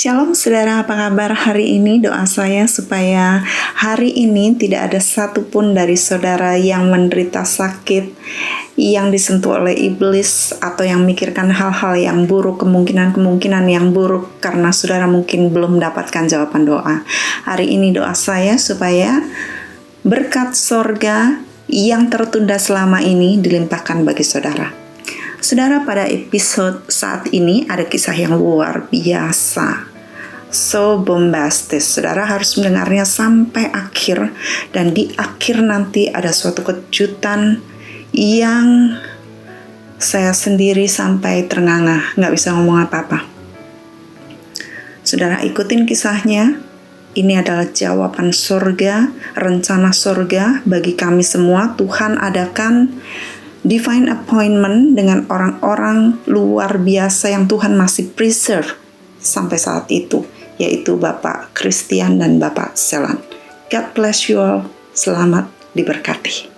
Shalom saudara, apa kabar hari ini? Doa saya supaya hari ini tidak ada satupun dari saudara yang menderita sakit, yang disentuh oleh iblis, atau yang memikirkan hal-hal yang buruk, kemungkinan-kemungkinan yang buruk, karena saudara mungkin belum mendapatkan jawaban doa. Hari ini doa saya supaya berkat sorga yang tertunda selama ini dilimpahkan bagi saudara. Saudara, pada episode saat ini ada kisah yang luar biasa, so bombastis. Saudara harus mendengarnya sampai akhir, dan di akhir nanti ada suatu kejutan yang saya sendiri sampai ternganga, nggak bisa ngomong apa-apa. Saudara ikutin kisahnya. Ini adalah jawaban surga, rencana surga bagi kami semua. Tuhan adakan divine appointment dengan orang-orang luar biasa yang Tuhan masih preserve sampai saat itu, yaitu Bapak Christian dan Bapak Selan. God bless you all. Selamat diberkati.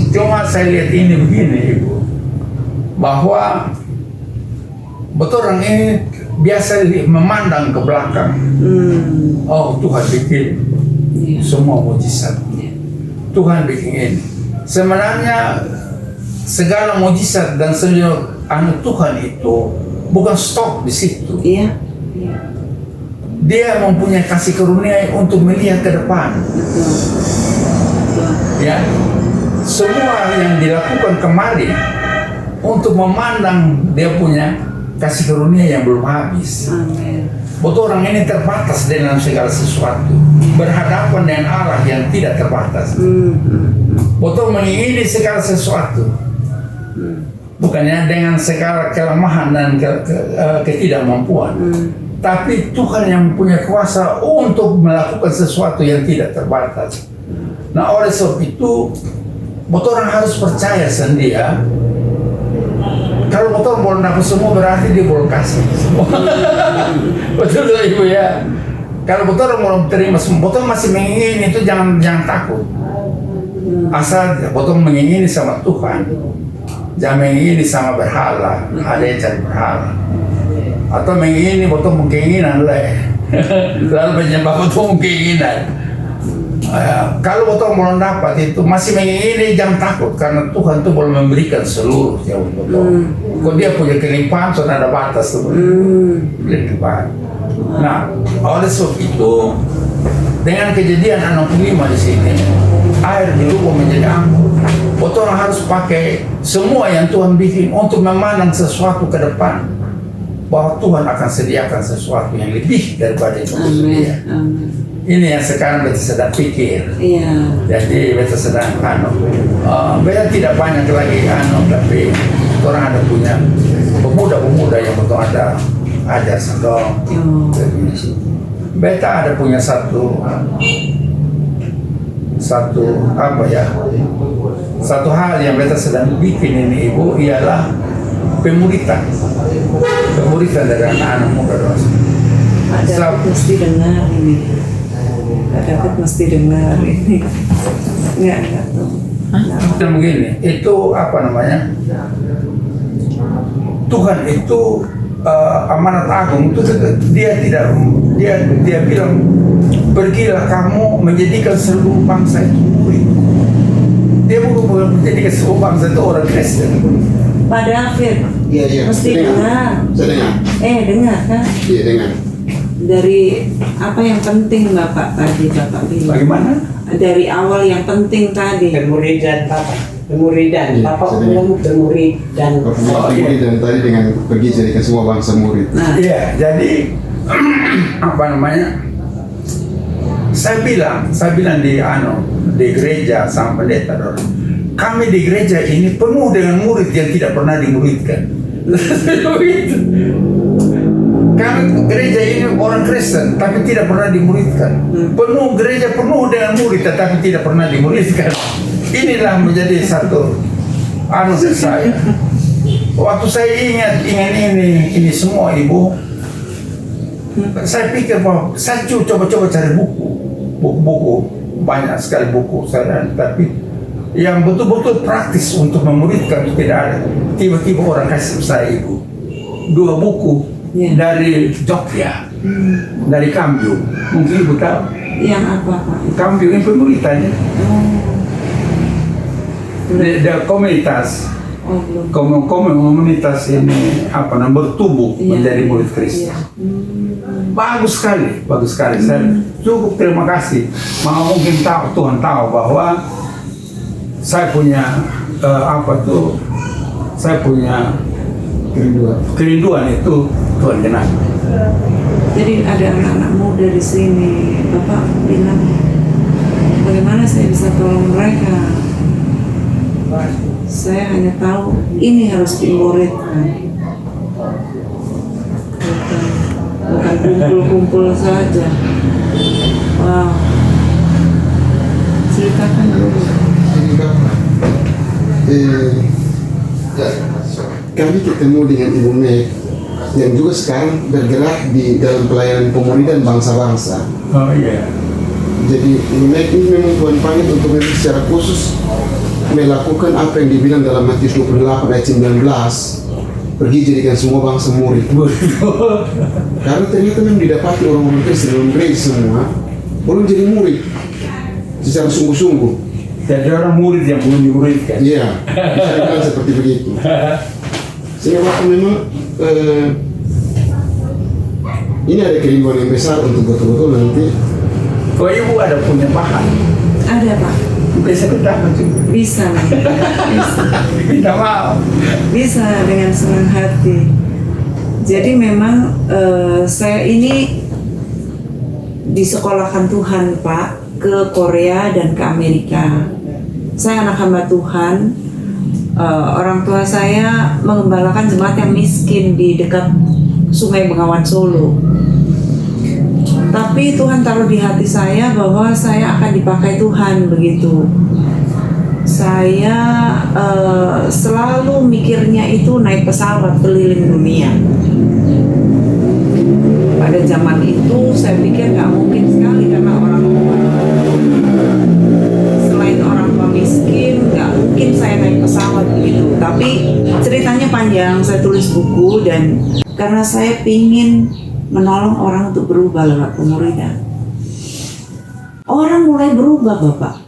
Cuma saya lihat ini begini, Ibu, bahwa betul orang ini biasa memandang ke belakang. Oh, Tuhan bikin semua mujizat. Tuhan bikin ini. Sebenarnya segala mujizat dan semua anak Tuhan itu bukan stop di situ. Dia mempunyai kasih karunia untuk melihat ke depan. Ya, semua yang dilakukan kemarin untuk memandang dia punya kasih karunia yang belum habis. Betul orang ini terbatas dengan segala sesuatu, berhadapan dengan Allah yang tidak terbatas. Betul mengingini segala sesuatu, bukannya dengan segala kelemahan dan ketidakmampuan, tapi Tuhan yang punya kuasa untuk melakukan sesuatu yang tidak terbatas. Nah, oleh sebab itu, betul orang harus percaya sendiri. Kalau betul boleh dapat semua, berarti dia boleh kasih semua. Betul Ibu ya. Kalau betul orang mau terima semua, betul masih mengingini itu, jangan takut. Asal betul mengingini sama Tuhan, jangan mengingini sama berhala, ada yang cari berhala, atau mengingini betul keinginan lalu menyembah betul keinginan. Kalau betul belum dapat itu, masih mengingini, jangan takut, karena Tuhan tuh boleh memberikan seluruhnya untuk betul. Kalau dia punya kelimpahan, sudah ada batas tuh kelimpahan. Nah, oleh sebab itu, dengan kejadian anak 5 di sini, air dirubah menjadi anggur. Betul orang harus pakai semua yang Tuhan bikin untuk memandang sesuatu ke depan, bahwa Tuhan akan sediakan sesuatu yang lebih daripada itu. Ini yang sekarang beta sedang pikir. Jadi beta sedang beta tidak banyak lagi tapi orang ada punya pemuda-pemuda yang betul ada ajar sedang. Beta ada punya satu hal yang beta sedang bikin ini, Ibu, ialah pemuritan dari anak-anak muda. Ada mesti dengar ini. Dapat mesti dengar ini. Enggak tahu. Dan begini, itu apa namanya? Tuhan itu amanat agung itu, dia bilang, pergilah kamu menjadikan seluruh bangsa itu murid. Dia bukan menjadikan seluruh bangsa itu orang Kristen. Padahal mesti dengar. Dengar kan? Iya, dengar. Dari apa yang penting Bapak bilang? Bagaimana? Dari awal yang penting tadi. Pemuridan. Bapak bilang pemuridan. Pemuridan tadi dengan pergi jadikan semua bangsa murid. Iya, jadi apa namanya? Saya bilang di gereja sama pendeta, kami di gereja ini penuh dengan murid yang tidak pernah dimuridkan. Kami gereja ini orang Kristen tapi tidak pernah dimuridkan. Gereja penuh dengan murid tetapi tidak pernah dimuridkan. Inilah menjadi satu saya. Waktu saya ingat ini semua, Ibu, saya pikir bahwa saya coba cari buku, banyak sekali buku saya, tapi yang betul-betul praktis untuk memuridkan itu tidak ada. Tiba-tiba orang kasih saya, Ibu, 2 buku Iya. dari Jogja, dari Kambiu. Mungkin ibu tahu. Yang apa Pak? Kambiu ini pemerintahnya, Belum. the komunitas, Oh belum. komunitas ini apa namanya bertumbuh Iya, menjadi iya, murid Kristus. iya. Bagus sekali, bagus sekali. Saya cukup terima kasih. Mau mungkin tahu Tuhan tahu bahwa saya punya saya punya kerinduan itu Tuhan kenal. Jadi ada anak-anak muda di sini, Bapak bilang bagaimana saya bisa tolong mereka? Saya hanya tahu ini harus dimuridkan, bukan kumpul-kumpul saja. Wow, ceritakan dulu. Ini Bapak, ya, kami ketemu dengan Ibu Meg yang juga sekarang bergerak di dalam pelayanan pemuridan bangsa-bangsa. Oh iya. Jadi Ibu Meg ini memang Tuhan panggil untuk memang secara khusus melakukan apa yang dibilang dalam Matius 28 ayat 19, pergi jadikan semua bangsa murid. Karena ternyata memang didapati orang-orang Kristen dalam gereja semua belum jadi murid secara sungguh-sungguh. Jadi orang murid yang belum dimuridkan. Iya, bisa dibilang seperti begitu. Sehingga Bapak memang ini ada kerinduan yang besar untuk betul-betul nanti. Kok ibu ada punya bahan? Ada Pak, Bisa kita bisa nih, bisa. minta maaf. Bisa dengan senang hati. Jadi memang saya ini disekolahkan Tuhan Pak ke Korea dan ke Amerika. Saya anak hamba Tuhan. Orang tua saya mengembalakan jemaat yang miskin di dekat Sungai Bengawan Solo. Tapi Tuhan taruh di hati saya bahwa saya akan dipakai Tuhan begitu. Saya selalu mikirnya itu naik pesawat keliling dunia. Pada zaman itu saya pikir nggak mungkin sekali karena orang tua, selain orang tua miskin, nggak mungkin saya naik pesawat begitu. Tapi ceritanya panjang, saya tulis buku dan karena saya pingin menolong orang untuk berubah lewat pemuridan. Orang mulai berubah Bapak,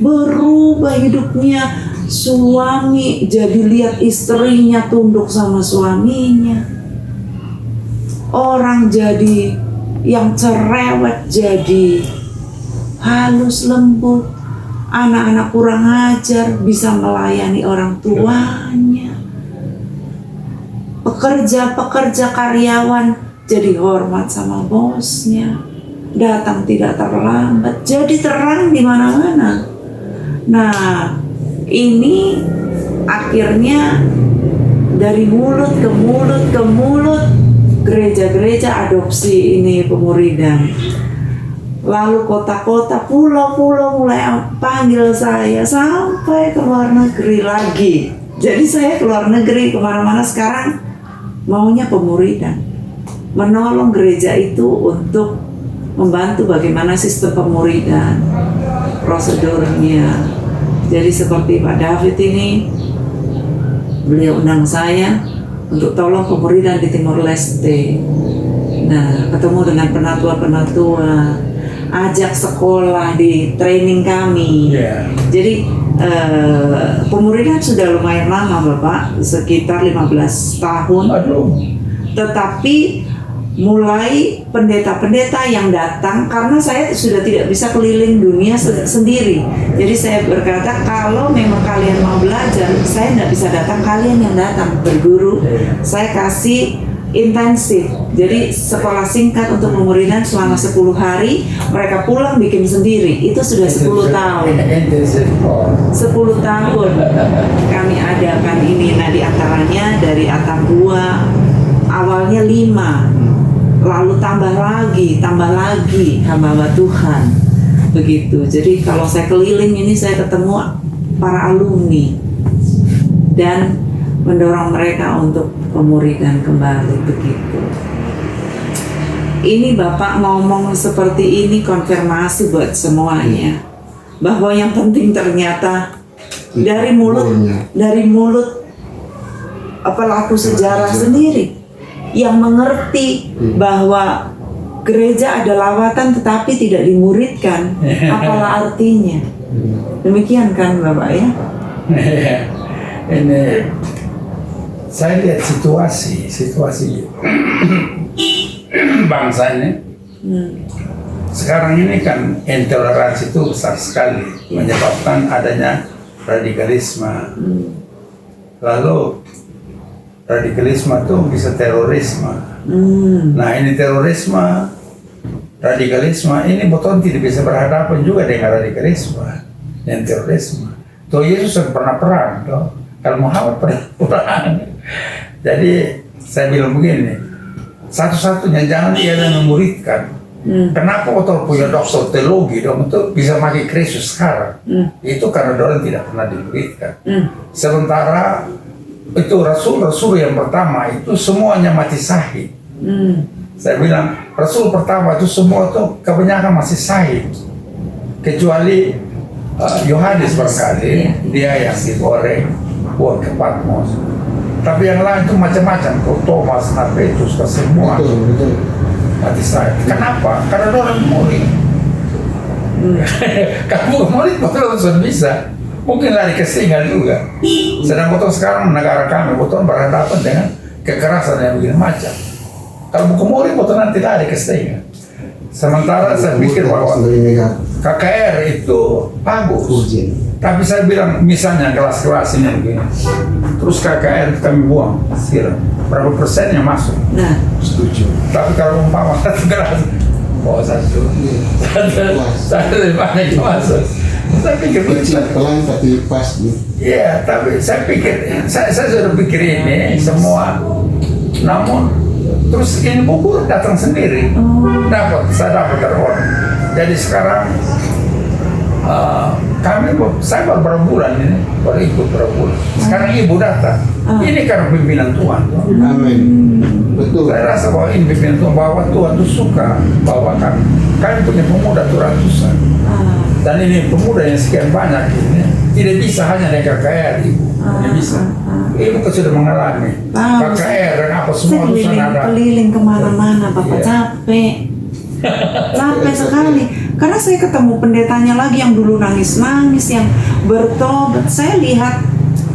berubah hidupnya. Suami jadi lihat istrinya tunduk sama suaminya. Orang jadi yang cerewet jadi halus lembut. Anak-anak kurang ajar bisa melayani orang tuanya. Pekerja-pekerja karyawan jadi hormat sama bosnya. Datang tidak terlambat. Jadi terang di mana-mana. Nah, ini akhirnya dari mulut ke mulut ke mulut gereja-gereja adopsi ini pemuridan. Lalu kota-kota, pulau-pulau mulai panggil saya sampai ke luar negeri lagi. Jadi saya ke luar negeri kemana-mana sekarang maunya pemuridan. Menolong gereja itu untuk membantu bagaimana sistem pemuridan, prosedurnya. Jadi seperti Pak David ini, beliau undang saya untuk tolong pemuridan di Timor Leste. Nah, ketemu dengan penatua-penatua, ajak sekolah di training kami. Yeah. Jadi pemuridan sudah lumayan lama Bapak, sekitar 15 tahun. Aduh. Tetapi mulai pendeta-pendeta yang datang, karena saya sudah tidak bisa keliling dunia sendiri. Jadi saya berkata, kalau memang kalian mau belajar, saya tidak bisa datang, kalian yang datang berguru. Saya kasih intensif, jadi sekolah singkat untuk pemuridan selama 10 hari, mereka pulang bikin sendiri. Itu sudah 10 tahun. 10 tahun kami adakan ini. Nah, diantaranya dari Atambua awalnya 5, lalu tambah lagi hamba Tuhan begitu. Jadi kalau saya keliling ini saya ketemu para alumni dan mendorong mereka untuk pemuridan kembali begitu. Ini Bapak ngomong seperti ini konfirmasi buat semuanya bahwa yang penting ternyata dari mulut pelaku sejarah sendiri yang mengerti bahwa gereja ada lawatan tetapi tidak dimuridkan. Apalah artinya? Demikian kan Bapak ya? Ini saya lihat situasi bangsa ini. Sekarang ini kan intoleransi itu besar sekali, menyebabkan adanya radikalisme. Lalu radikalisme itu bisa terorisme. Nah ini terorisme, radikalisme ini betul tidak bisa berhadapan juga dengan radikalisme dan terorisme. Tuh Yesus pernah perang, toh. Kalau Muhammad pernah perang. Jadi saya bilang begini, satu-satunya jangan ia memuridkan. Kenapa betul punya dokter teologi dong itu bisa pakai Kristus sekarang? Itu karena orang tidak pernah dimuridkan. Sementara itu rasul-rasul yang pertama itu semuanya mati syahid. Saya bilang rasul pertama itu semua tuh kebanyakan masih syahid, kecuali Yohanes barangkali dia yang digoreng buat ke Patmos. Tapi yang lain itu macam-macam, Thomas, Petrus, semua mati syahid. Kenapa? Karena orang murid. Kalau murid betul langsung bisa. Mungkin lari ke singal juga. Sedang betul sekarang negara kami betul berhadapan dengan kekerasan yang begini macam. Kalau buku murid betul nanti lari ke singal. Sementara saya pikir bahwa KKR itu bagus. Tapi saya bilang misalnya kelas-kelas ini begini. Terus KKR kami buang, siram. Berapa persen yang masuk? Nah, Setuju. Tapi kalau umpama satu kelas, satu lebih banyak yang masuk. Saya pikir Kecil pelan tapi pas nih. ya, tapi saya pikir, saya sudah pikir ini semua. Namun, terus ini buku datang sendiri. Saya dapat dari orang. Jadi sekarang, saya baru berapa bulan ini, baru ikut berapa bulan. Sekarang ibu datang. Ini karena pimpinan Tuhan. Amin. Betul. Saya rasa bahwa ini pimpinan Tuhan, bahwa Tuhan itu suka bahwa kami punya pemuda tuh ratusan. Dan ini pemuda yang sekian banyak ini tidak bisa hanya naik KKR, Ibu. Tidak bisa. Ibu kan sudah mengalami KKR dan apa semua itu ada. Keliling kemana-mana, Bapak capek. Capek sekali. Karena saya ketemu pendetanya lagi yang dulu nangis-nangis, yang bertobat. Saya lihat,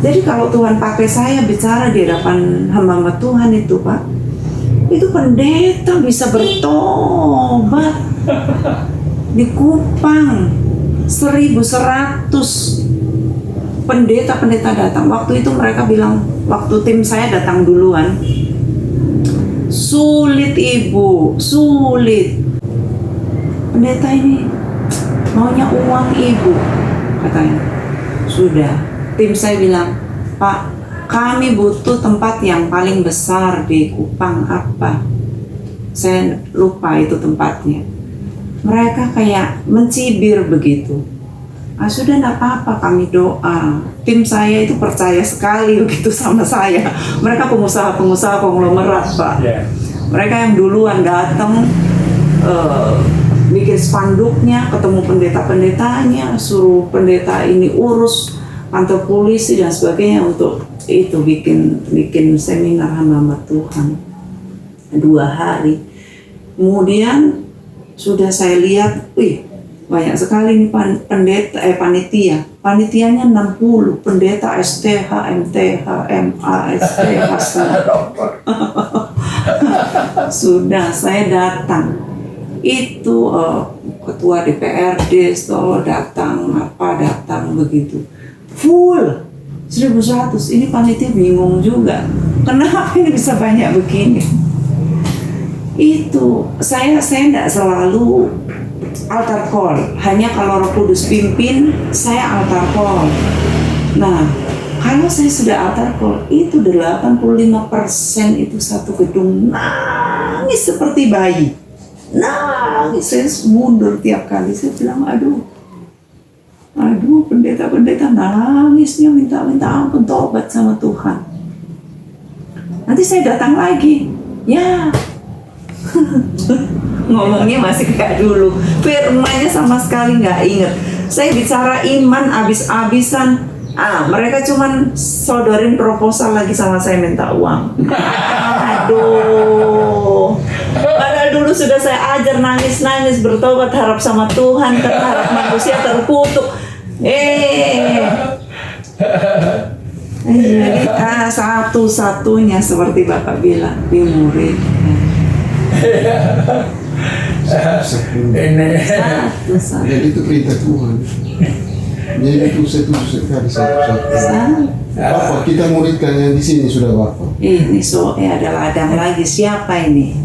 jadi kalau Tuhan pakai saya bicara di hadapan hamba Tuhan itu, Pak, itu pendeta bisa bertobat di Kupang. 1.100 pendeta datang. Waktu itu mereka bilang, waktu tim saya datang duluan, sulit Ibu, sulit. Pendeta ini maunya uang Ibu, katanya. Sudah, tim saya bilang, Pak, kami butuh tempat yang paling besar di Kupang apa? Saya lupa itu tempatnya. Mereka kayak mencibir begitu. Sudah enggak apa-apa, kami doa. Tim saya itu percaya sekali begitu sama saya. Mereka pengusaha-pengusaha konglomerat, Pak. Mereka yang duluan datang, bikin spanduknya, ketemu pendeta-pendetanya, suruh pendeta ini urus kantor polisi dan sebagainya untuk itu bikin seminar hamba Tuhan 2 hari. Kemudian sudah saya lihat, banyak sekali nih panitia. Panitianya 60, pendeta STH, MTH, MA, STH. Sudah saya datang. Itu ketua DPRD datang begitu. Full 1.100. Ini panitia bingung juga. Kenapa ini bisa banyak begini? Itu saya tidak selalu altar call, hanya kalau Roh Kudus pimpin saya altar call. Nah, kalau saya sudah altar call, itu 85% itu satu gedung nangis seperti bayi, nangis. Saya mundur tiap kali. Saya bilang, aduh pendeta nangisnya minta ampun, tobat sama Tuhan. Nanti saya datang lagi, ya. Ngomongnya masih kayak dulu, firmannya sama sekali nggak inget. Saya bicara iman abis-abisan, mereka cuman sodorin proposal lagi sama saya minta uang. Aduh. Padahal dulu sudah saya ajar nangis-nangis bertobat, harap sama Tuhan, karena harap manusia terkutuk. Jadi satu-satunya seperti Bapak bilang dimuridkan. Ini Satu-satu. Dan itu perintah Tuhan. Jadi itu saya setuju sekali satu-satu. Bapak, kita muridkan yang di sini sudah Bapak. Ini ada ladang lagi. Siapa ini?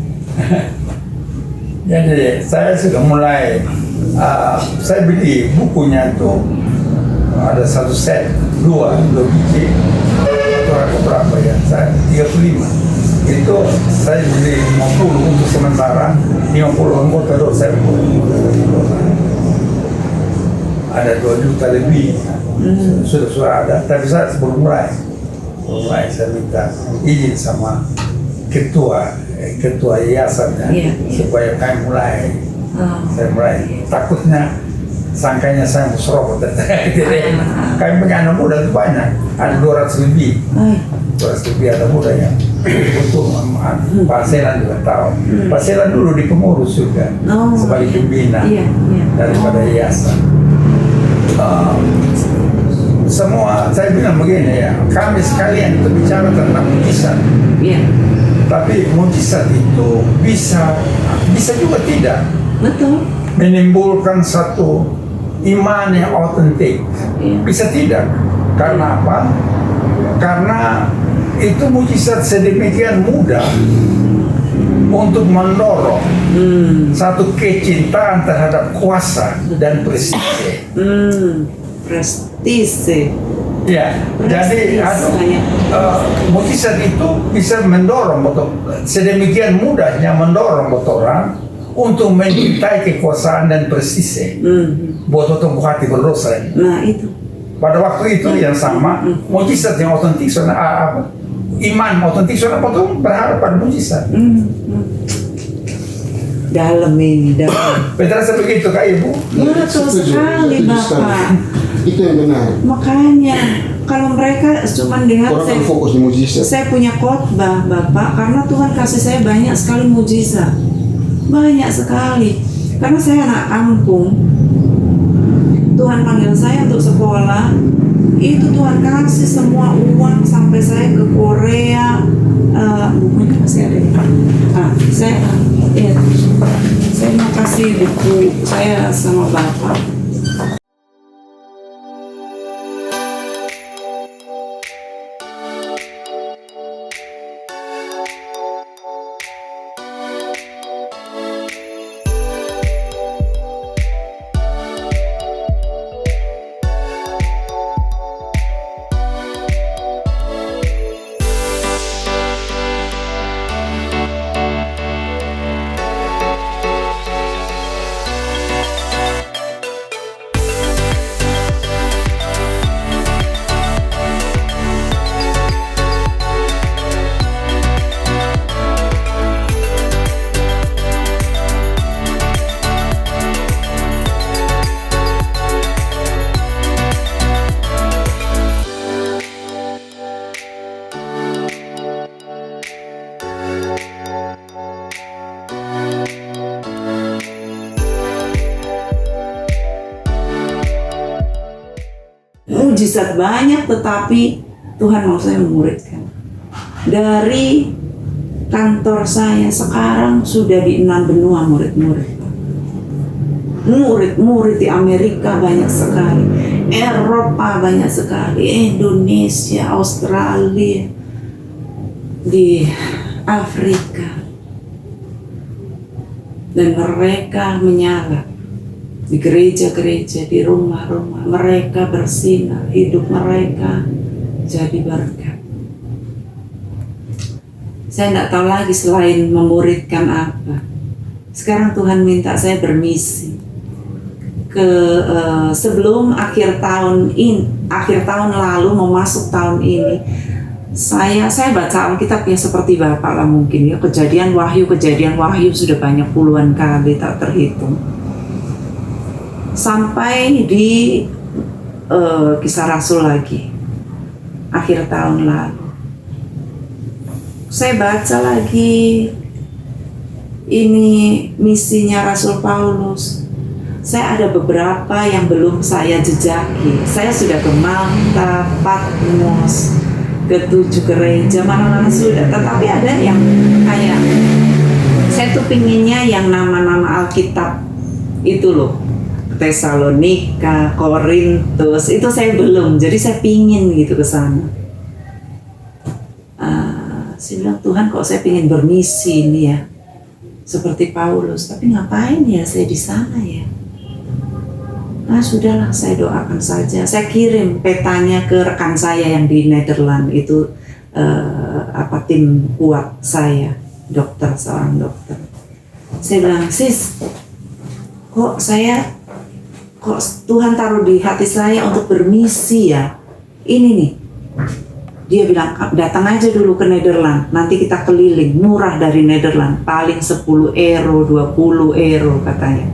jadi saya sudah mulai saya beli bukunya tuh ada satu set dua biji itu harga berapa ya, saya 35 itu saya beli 50 untuk sementara, 50 anggota doang saya ada 2 juta lebih sudah ada, tapi saya sebelum mulai saya minta izin sama ketua yayasannya supaya kami mulai. Saya mulai takutnya sangkanya saya mau serobot. Jadi kami punya anak muda itu banyak, ada 200 lebih. 200 lebih anak muda yang untuk parselan juga tahu. Parselan dulu di pengurus juga sebagai pembina daripada yayasan. Semua saya bilang begini ya, kami sekalian itu bicara tentang mujizat. Tapi mujizat itu bisa juga tidak. Betul. Menimbulkan satu iman yang autentik. Bisa tidak. Karena apa? Karena itu mujizat sedemikian mudah untuk mendorong satu kecintaan terhadap kuasa dan prestise. Prestise. Ya, jadi mujizat itu bisa mendorong sedemikian mudahnya mendorong orang untuk mencintai kekuasaan dan prestise. Buat orang hati berdosa. Nah itu. Pada waktu itu yang sama, mujizat yang otentik iman otentik betul berharap pada mujizat. Dalam ini, dalam. Betul begitu Kak Ibu? Betul sekali Bapak. Itu yang benar. Makanya kalau mereka cuma dengar Orang kan fokus di mujizat. saya punya khotbah Bapak, karena Tuhan kasih saya banyak sekali mujizat, banyak sekali. Karena saya anak kampung, Tuhan panggil saya untuk sekolah, itu Tuhan kasih semua uang sampai saya ke Korea. Bukunya masih ada ya? Saya mau kasih buku saya sama Bapak. Mujizat banyak, tetapi Tuhan mau saya memuridkan. Dari kantor saya sekarang sudah di 6 benua murid-murid. Murid-murid di Amerika banyak sekali, Eropa banyak sekali, Indonesia, Australia, di Afrika. Dan mereka menyala di gereja-gereja, di rumah-rumah, mereka bersinar, hidup mereka jadi berkat. Saya tidak tahu lagi selain memuridkan apa. Sekarang Tuhan minta saya bermisi ke sebelum akhir tahun lalu mau masuk tahun ini. Saya baca Alkitab ya seperti Bapak lah mungkin ya, kejadian wahyu sudah banyak puluhan kali tak terhitung. Sampai di Kisah Rasul lagi akhir tahun lalu saya baca lagi ini misinya Rasul Paulus. Saya ada beberapa yang belum saya jejaki. Saya sudah ke Malta, Patmos, ke 7 gereja, mana-mana sudah. Tetapi ada yang kayak, saya tuh pinginnya yang nama-nama Alkitab itu loh. Tesalonika, Korintus, itu saya belum. Jadi saya pingin gitu ke sana. Saya bilang, Tuhan kok saya pingin bermisi ini ya. Seperti Paulus, tapi ngapain ya saya di sana ya? Nah sudahlah, saya doakan saja. Saya kirim petanya ke rekan saya yang di Nederland itu tim kuat saya, seorang dokter. Saya bilang, sis, kok Tuhan taruh di hati saya untuk bermisi ya? Ini nih. Dia bilang, datang aja dulu ke Nederland, nanti kita keliling, murah dari Nederland, paling 10 euro, 20 euro katanya.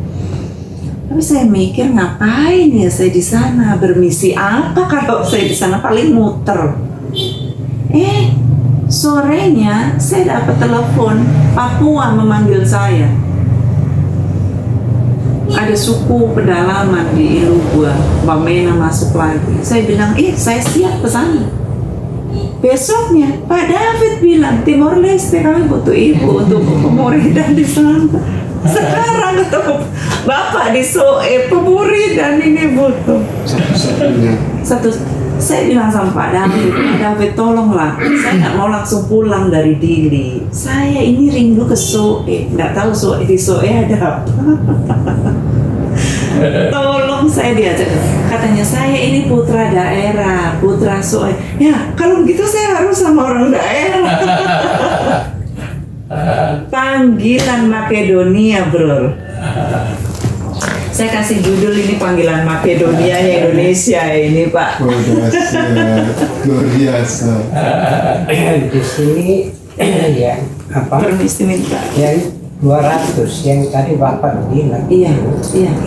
Tapi saya mikir, ngapain ya saya di sana, bermisi apa kalau saya di sana, paling muter. Sorenya saya dapat telepon, Papua memanggil saya. Ada suku pedalaman di Ilugua, Bamena masuk lagi. Saya bilang, saya siap ke sana. Besoknya Pak David bilang, Timor Leste kami butuh ibu untuk pemuridan di sana. Sekarang ketemu Bapak di Soe, pemuridan ini butuh. Saya bilang sama Pak David, tolonglah, saya nggak mau langsung pulang dari Dili. Saya ini rindu ke Soe, nggak tahu di Soe ada apa. Tolong saya diajak. Katanya, saya ini putra daerah, putra Soe. Ya, kalau begitu saya harus sama orang daerah. Panggilan Makedonia, bro. Saya kasih judul ini, panggilan Makedonia Indonesia ini, Pak. Luar biasa. Di sini ya Permisi minta. yang 200 yang tadi Bapak bilang, Iya.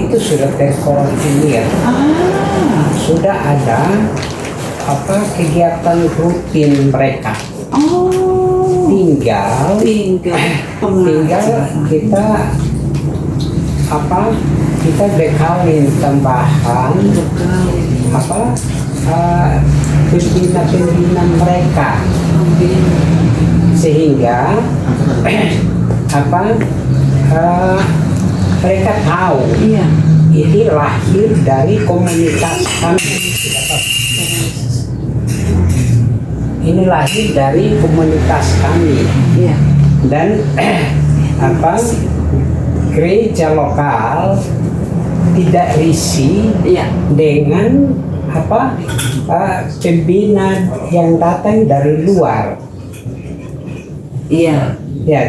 itu sudah terkoordinir. Sudah ada kegiatan rutin mereka. Tinggal kita bekalin tambahan pembina mereka, sehingga mereka tahu ini lahir dari komunitas kami. Ini lahir dari komunitas kami. Dan gereja lokal tidak risih dengan pembina yang datang dari luar. Ya,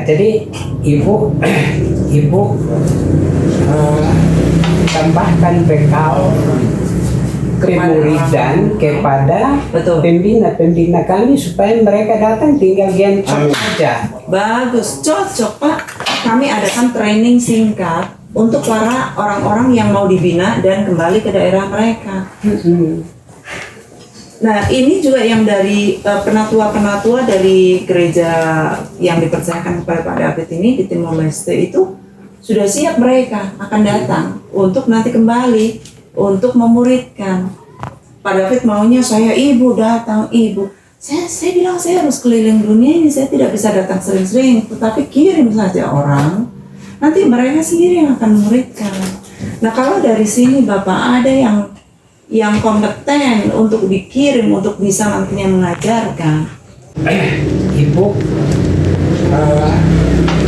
jadi ibu tambahkan bekal pemuridan kepada pembina kami supaya mereka datang tinggal gencet saja. Bagus, cocok Pak. Kami adakan training singkat untuk para orang-orang yang mau dibina dan kembali ke daerah mereka. Nah, ini juga yang dari penatua-penatua dari gereja yang dipercayakan kepada Pak David ini di Timor Leste itu sudah siap, mereka akan datang untuk nanti kembali untuk memuridkan. Pak David maunya saya ibu datang, ibu. Saya bilang saya harus keliling dunia ini, saya tidak bisa datang sering-sering, tetapi kirim saja orang, nanti mereka sendiri yang akan memuridkan. Nah, kalau dari sini Bapak ada yang kompeten untuk dikirim untuk bisa nantinya mengajarkan. Ibu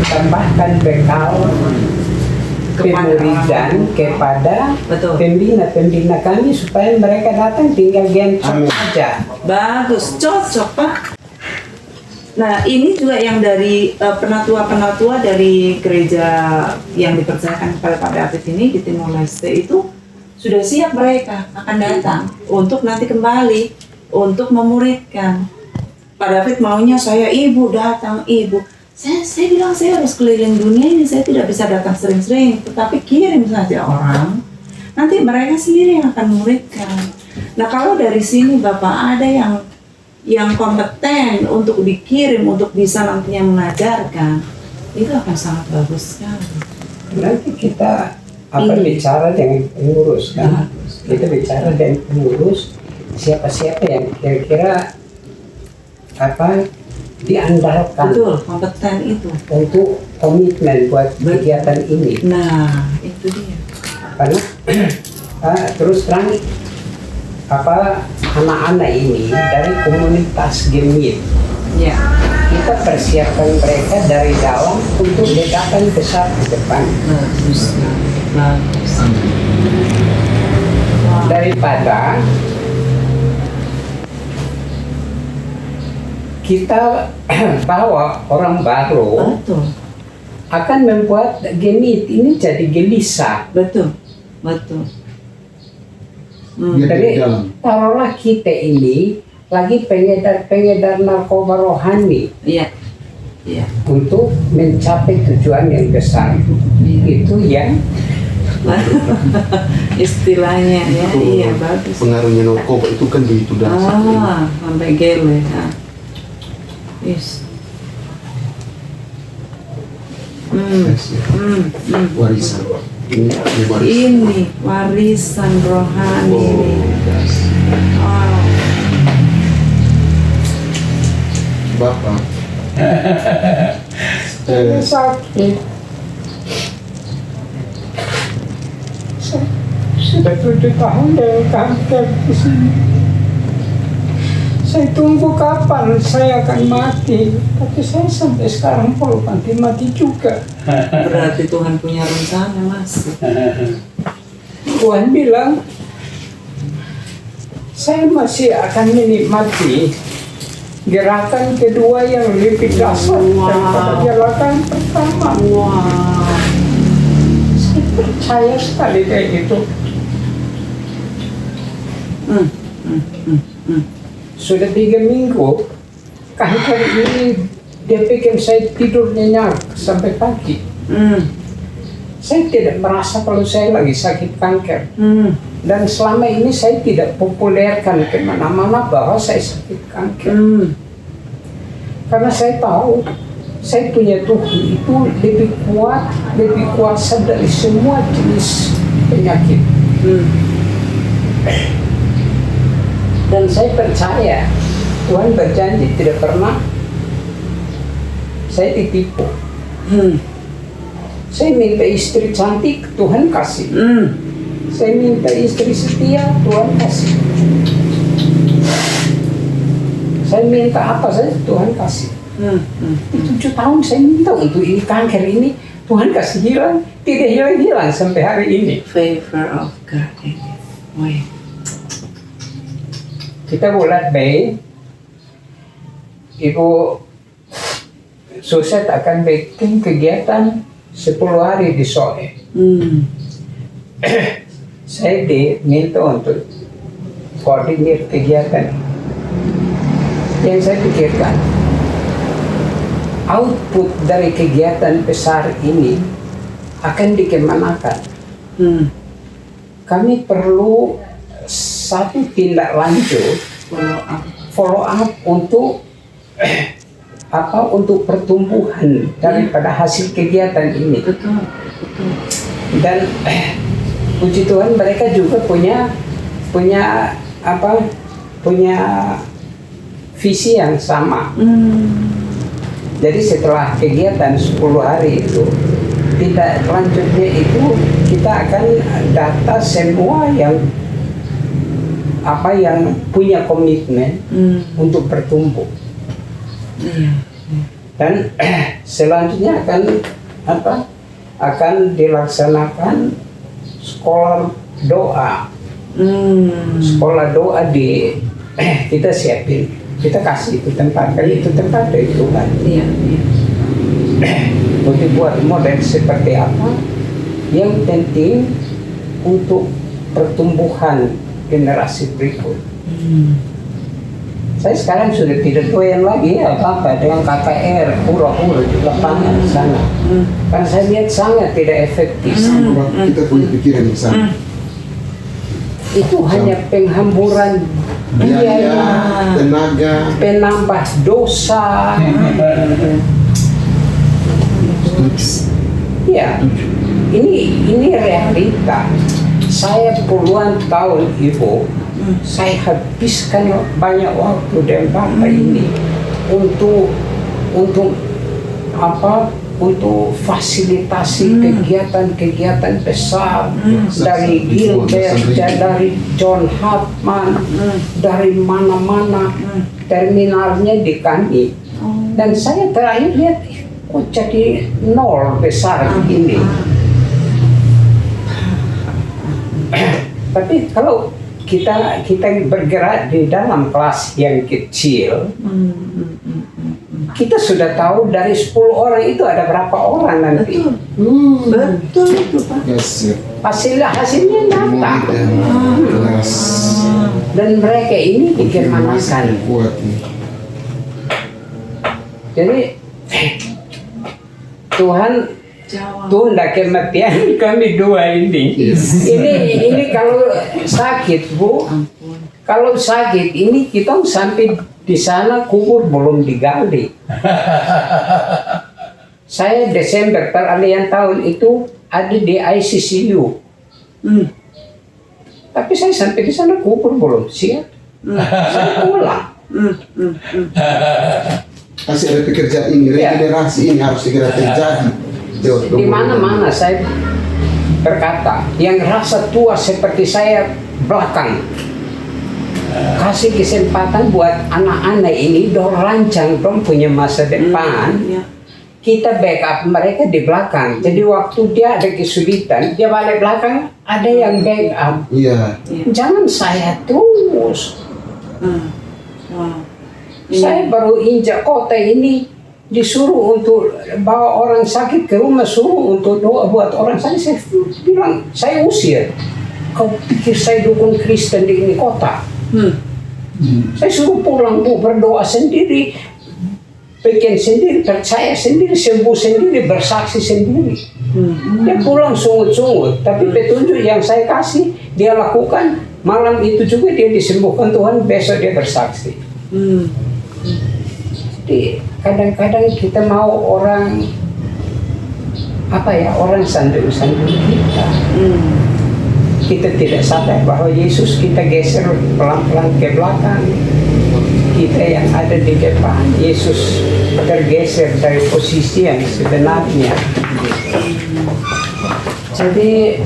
tambahkan bekal pemuridan kepada pembina kami supaya mereka datang tinggal gencet saja. Bagus, cocok Pak. Nah, ini juga yang dari penatua-penatua dari gereja yang dipercayakan kepada Pak David ini di Timor Leste itu sudah siap, mereka akan datang untuk nanti kembali untuk memuridkan. Pak David maunya saya ibu datang, ibu. Saya bilang saya harus keliling dunia ini, saya tidak bisa datang sering-sering, tetapi kirim saja orang, nanti mereka sendiri yang akan memuridkan. Nah, kalau dari sini Bapak ada yang kompeten untuk dikirim untuk bisa nantinya mengajarkan, itu akan sangat bagus sekali. Nanti kita Iya. bicara dengan pengurus kan? Kita bicara dengan pengurus siapa-siapa yang kira-kira diandalkan Betul, kompeten itu. untuk komitmen buat kegiatan ini. Nah, itu dia. Karena terus terang anak-anak ini dari komunitas Gemit, Ya, kita persiapkan mereka dari dalam untuk ledakan besar ke depan. bagus. Bagus. Wah. Daripada kita bawa orang baru Betul, akan membuat Gemit ini jadi gelisah. betul, betul. Biar Jadi di dalam. taruhlah kita ini lagi pengedar narkoba rohani Iya, iya. untuk mencapai tujuan yang besar. Iya. Itu yang Istilahnya ya, Itu iya bagus. pengaruhnya narkoba itu kan begitu dahsyat. Sampai gele. Nah. Yes. Yes, ya. Warisan. Ini warisan. Ini warisan rohani. Oh, yes. Oh. Bapak. sakit. Sudah 7 tahun dari kanker di sini. Saya tunggu kapan saya akan mati, tapi saya sampai sekarang belum mati juga. Berarti Tuhan punya rencana, Mas. Tuhan bilang, saya masih akan menikmati gerakan kedua yang lebih dahsyat daripada gerakan pertama. Wah. Saya percaya sekali kayak gitu. Sudah 3 minggu, kanker ini dia bikin saya tidur nyenyak sampai pagi. Saya tidak merasa kalau saya lagi sakit kanker. Dan selama ini saya tidak populerkan kemana-mana bahwa saya sakit kanker. Karena saya tahu, saya punya Tuhan itu lebih kuat, lebih kuasa dari semua jenis penyakit. Dan saya percaya Tuhan berjanji tidak pernah saya ditipu. Saya minta istri cantik, Tuhan kasih. Saya minta istri setia, Tuhan kasih. Saya minta apa saja, Tuhan kasih. 7 tahun saya minta untuk ini kanker ini, Tuhan kasih hilang, tidak hilang-hilang sampai hari ini. Favor of God. Wih. Kita bulan Mei, Ibu Suset akan bikin kegiatan 10 hari di Soe. Saya diminta untuk koordinir kegiatan. Yang saya pikirkan, output dari kegiatan besar ini akan dikemanakan. Kami perlu satu tindak lanjut, follow up untuk untuk pertumbuhan daripada hasil kegiatan ini. Betul. Dan puji Tuhan mereka juga punya visi yang sama. Jadi setelah kegiatan 10 hari itu, tindak lanjutnya itu kita akan data semua yang punya komitmen untuk bertumbuh. Dan selanjutnya akan dilaksanakan sekolah doa. Sekolah doa kita siapin, kita kasih itu tempat, kan itu tempat dari Tuhan. Untuk buat model seperti apa yang penting untuk pertumbuhan generasi berikut. Saya sekarang sudah tidak doyan lagi apa-apa dengan KKR, hura-hura di lapangan di sana. Karena saya lihat sangat tidak efektif. Kita punya pikiran yang sama. Itu hanya penghamburan biaya, tenaga. penambah dosa. Ya, ini realita. Saya puluhan tahun Ibu, saya habiskan banyak waktu dan Bapak ini untuk apa? Untuk fasilitasi kegiatan-kegiatan besar dari Gilbert, dari John Hartman, dari mana-mana, terminalnya di kami. Dan saya terakhir lihat, kok jadi nol besar ini. Tapi kalau kita bergerak di dalam kelas yang kecil, kita sudah tahu dari 10 orang itu ada berapa orang nanti. Betul itu Pak. Yes, Hasilnya nyata. Kelas Dan mereka ini dikemanakan. kuat nih. Jadi Tuhan tunda kematian kami dua ini. Yes. Ini kalau sakit Bu, kalau sakit ini kita sampai di sana kubur belum digali. Saya Desember peralihan tahun itu ada di ICCU. Tapi saya sampai di sana kubur belum siap. Saya pulang. Masih ada pekerjaan ini, regenerasi ini harus segera terjadi. Di mana-mana saya berkata, yang rasa tua seperti saya belakang, kasih kesempatan buat anak-anak ini dong rancang dong punya masa depan. Kita backup mereka di belakang. Jadi waktu dia ada kesulitan, dia balik belakang, ada yang backup. Iya. Jangan saya terus. Saya baru injak kota ini, disuruh untuk bawa orang sakit ke rumah, suruh untuk doa buat orang sakit. Saya bilang, saya usir. Kau pikir saya dukung Kristen di ini kota? Saya suruh pulang Bu, berdoa sendiri, bikin sendiri, percaya sendiri, sembuh sendiri, bersaksi sendiri. Dia pulang sungut-sungut, tapi petunjuk yang saya kasih dia lakukan. Malam itu juga dia disembuhkan Tuhan, besok dia bersaksi. Jadi kadang-kadang kita mau orang orang sandu-sandu kita. Kita tidak sadar bahwa Yesus kita geser pelan-pelan ke belakang. Kita yang ada di depan, Yesus tergeser dari posisi yang sebenarnya. Jadi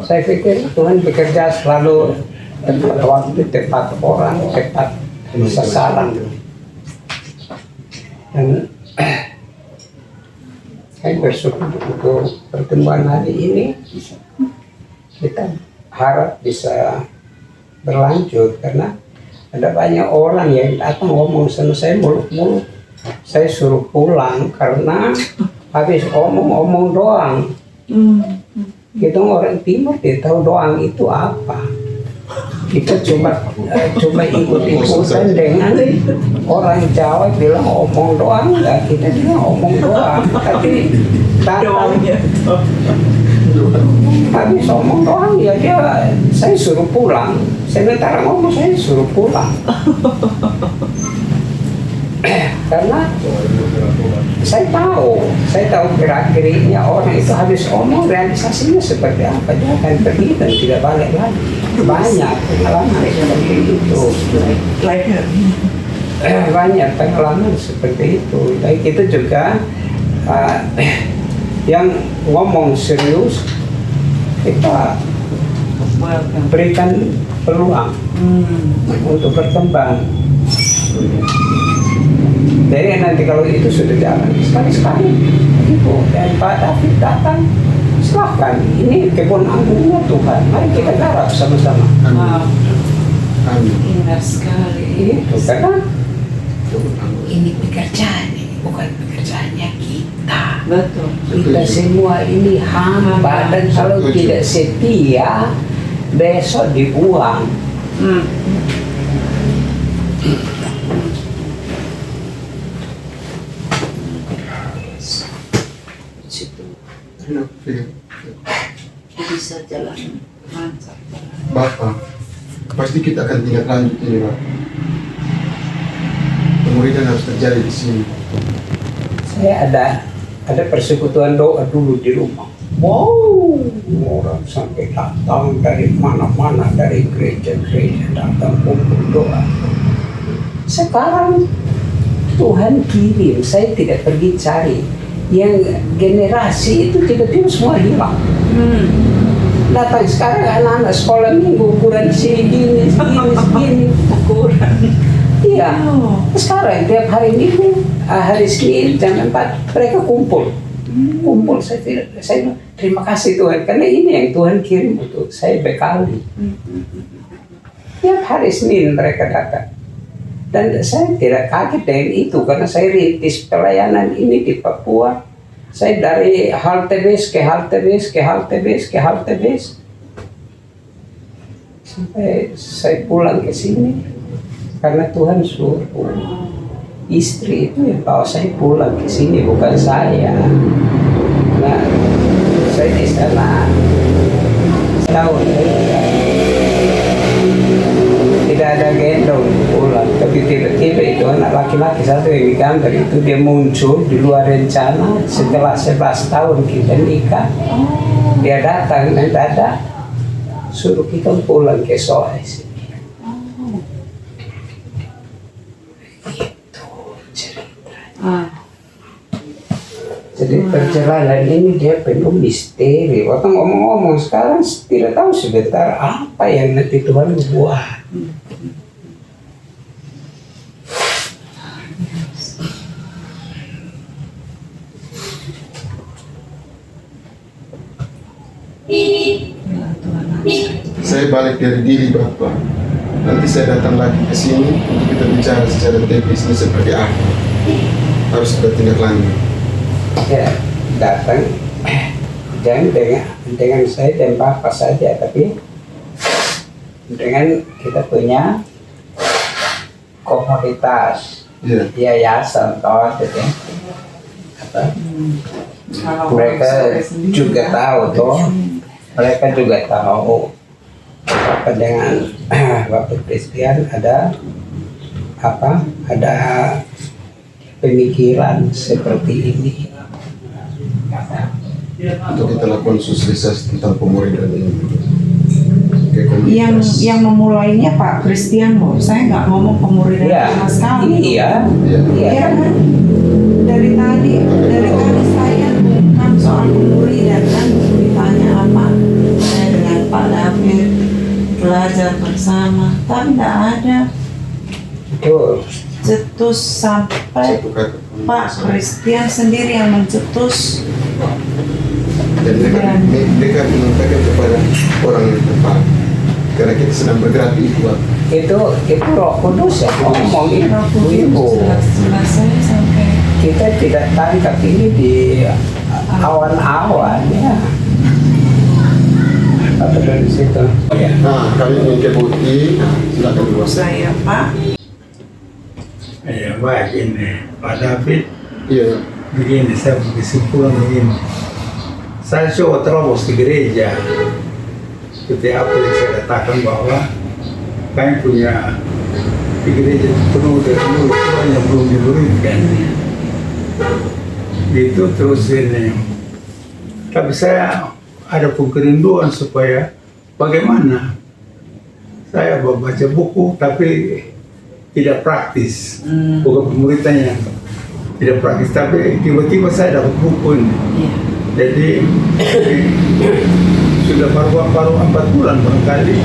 saya pikir Tuhan bekerja selalu tepat waktu, tepat orang, tepat sasaran. Dan saya bersyukur untuk pertemuan hari ini. Kita harap bisa berlanjut karena ada banyak orang yang datang ngomong sama saya muluk-muluk. Saya suruh pulang karena habis omong doang. Kita orang timur tidak tahu doang itu apa. Kita cuma ikut-ikutan dengan orang Jawa bilang omong doang, ya kita bilang omong doang. Tapi habis omong doang ya saya suruh pulang. Sementara ngomong saya suruh pulang. Karena saya tahu gerak-geriknya orang itu habis omong realisasinya seperti apa, dia akan pergi dan tidak balik lagi. Banyak pengalaman seperti itu. Banyak pengalaman seperti itu. Tapi kita juga yang ngomong serius kita berikan peluang untuk berkembang. Jadi nanti kalau itu sudah jalan sekali-sekali itu dan Pak David datang, silahkan, ini kebun anggurnya Tuhan, mari kita garap sama-sama. Amin. Indah sekali. Itu karena Ini pekerjaan, ini bukan pekerjaannya kita. Betul. kita semua ini hamba dan kalau tidak setia besok dibuang. Enak, pegang. bisa jalan lancar. Bapak, pasti kita akan tingkat lanjut ini, Pak. Pemuridan harus terjadi di sini. Saya ada persekutuan doa dulu di rumah. Wow, orang sampai datang dari mana-mana, dari gereja-gereja datang kumpul doa. Sekarang Tuhan kirim, saya tidak pergi cari. Yang generasi itu tiba-tiba semua hilang. Datang sekarang anak-anak sekolah minggu ukuran sini gini ukuran. Iya. Sekarang tiap hari minggu, hari Senin jam 4 mereka kumpul. Kumpul saya terima kasih Tuhan karena ini yang Tuhan kirim untuk saya bekali. Tiap hari Senin mereka datang. Dan saya tidak kaget dengan itu karena saya rintis pelayanan ini di Papua. Saya dari halte bis ke halte bis ke halte bis ke halte bis sampai saya pulang ke sini karena Tuhan suruh. Istri itu yang bawa saya pulang ke sini bukan saya. Nah, saya di sana setahun tidak ada gendong pulang, tapi tiba-tiba itu anak laki-laki satu yang digambar itu dia muncul di luar rencana setelah 11 tahun kita nikah. Dia datang mendadak suruh kita pulang ke Sulawesi. Itu ceritanya. Jadi perjalanan ini dia penuh misteri. Waktu ngomong-ngomong sekarang tidak tahu sebentar apa yang nanti Tuhan buat. Saya balik dari Dili, Bapak. Nanti saya datang lagi ke sini untuk kita bicara secara teknisnya seperti apa. Harus kita tindak lanjut. Ya, datang jangan dengan saya dan Bapak saja, tapi dengan kita punya komunitas, yayasan toh, gitu. Mereka juga tahu toh, mereka juga tahu apa dengan waktu Kristen ada pemikiran seperti ini. Untuk kita lakukan sosialisasi tentang pemuridan ini. Yang memulainya Pak Christian loh. Saya nggak ngomong pemuridan sama sekali. Iya. Kan? Dari tadi saya bukan soal pemuridan kan, ditanya apa? Saya dengan Pak David belajar bersama, tapi tidak ada. Betul. Cetus sampai Pak Christian sendiri yang mencetus. Dan mereka menyampaikan kepada orang yang tepat. Karena kita sedang bergerak di itu, Pak. Itu Roh Kudus yang ngomong Ibu. Jelas saya sampai Kita tidak tangkap ini di awan-awan ya. Apa dari situ? Ya. Nah, kami ingin kebukti. Silakan dulu. saya Pak. Ya baik ini Pak David. Iya. Begini, saya kesimpulan begini. Saya coba terobos di gereja. Seperti apa yang saya katakan bahwa kami punya di gereja penuh dari murid Tuhan yang belum dimuridkan. Gitu terus ini. Tapi saya ada kerinduan supaya bagaimana saya baca buku tapi tidak praktis, bukan pemuritan yang tidak praktis, tapi tiba-tiba saya dapat buku ini. Jadi sudah baru 4 bulan barangkali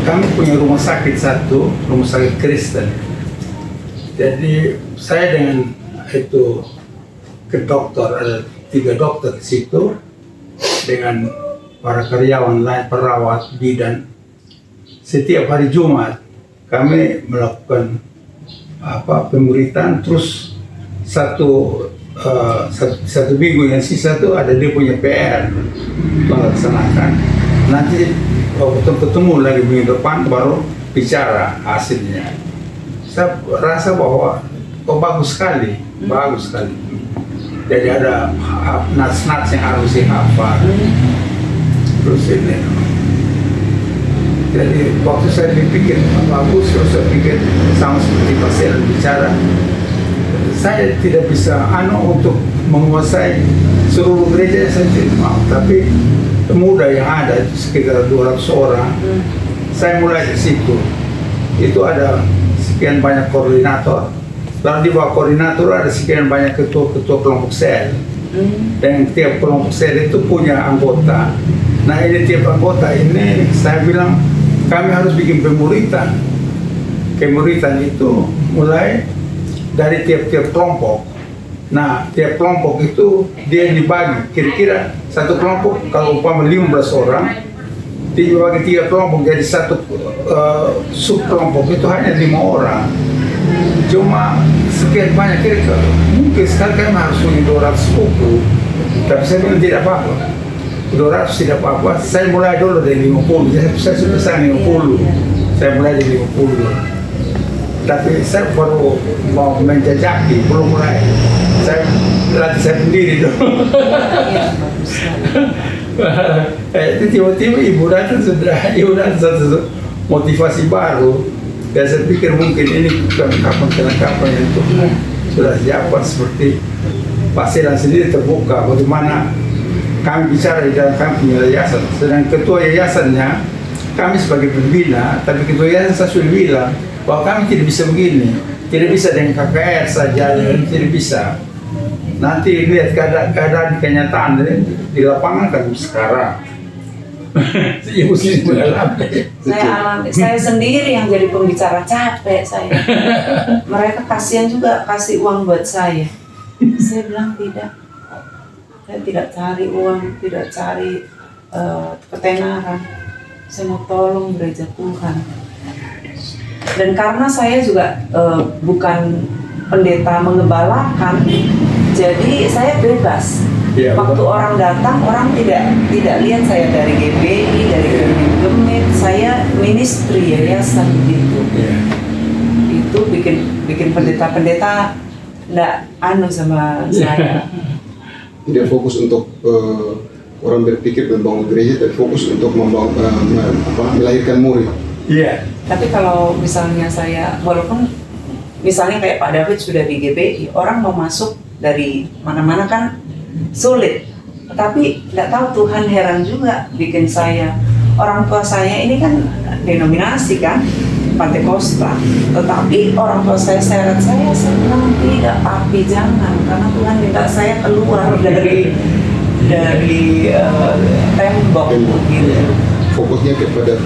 kami punya rumah sakit satu, rumah sakit Kristen. Jadi saya dengan itu ke dokter, ada 3 dokter di situ dengan para karyawan lain, perawat, bidan. Setiap hari Jumat kami melakukan pemuritan, terus satu minggu yang sisa itu ada dia punya PR melaksanakan. Nanti ketemu lagi minggu depan baru bicara hasilnya. Saya rasa bahwa bagus sekali. Jadi ada nats-nats yang harus dihafal. Terus ini. Jadi waktu saya dipikir bagus, terus saya pikir sama seperti pasien bicara, saya tidak bisa untuk menguasai seluruh gereja, saya tidak mau. Tapi pemuda yang ada sekitar 200 orang, saya mulai di situ. Itu ada sekian banyak koordinator. Lalu di bawah koordinator ada sekian banyak ketua-ketua kelompok sel. Dan tiap kelompok sel itu punya anggota. Nah ini tiap anggota ini saya bilang kami harus bikin pemuritan. Pemuritan itu mulai dari tiap-tiap kelompok. Nah tiap kelompok itu dia dibagi. Kira-kira satu kelompok kalau umpama 15 orang, dibagi 3 kelompok jadi satu sub kelompok itu hanya 5 orang. Cuma sekian banyak kira-kira mungkin sekali kami harus punya 200 buku. Tapi saya bilang tidak apa-apa. 200 tidak apa-apa, saya mulai dulu dari 50, saya sudah pesan 50, saya mulai dari 50. Tapi saya baru mau menjajaki, belum mulai. Saya latih saya sendiri dulu. Itu tiba-tiba ibu datang satu motivasi baru. Dan saya pikir mungkin ini kelengkapan yang sudah siapkan seperti Pak Selan sendiri terbuka bagaimana kami bicara di dalam kami punya yayasan. Sedang ketua yayasannya kami sebagai pembina, tapi ketua yayasan saya sudah bilang bahwa kami tidak bisa begini, tidak bisa dengan KKR saja, tidak bisa. Nanti lihat keadaan kenyataan di lapangan kan sekarang. Ibu sini mengalami. Saya alami, saya sendiri yang jadi pembicara, capek saya. Mereka kasihan juga kasih uang buat saya. Saya bilang tidak. Saya tidak cari uang, tidak cari ketenaran. Saya mau tolong gereja Tuhan. Dan karena saya juga bukan pendeta mengembalakan, jadi saya bebas. Ya, waktu betul. orang datang, orang tidak lihat saya dari GBI, dari Gemit, saya ministry yayasan gitu. Ya. Itu bikin pendeta-pendeta nggak sama saya. Tidak fokus untuk orang berpikir membangun gereja, tapi fokus untuk melahirkan murid. Iya. Tapi kalau misalnya saya, walaupun misalnya kayak Pak David sudah di GBI, orang mau masuk dari mana-mana kan sulit. Tapi nggak tahu Tuhan heran juga bikin saya. Orang tua saya ini kan denominasi kan, Pantekosta. Tetapi orang tua saya seret saya bilang tidak, papi jangan, karena Tuhan minta saya keluar dari tembok gitu. Fokusnya kepada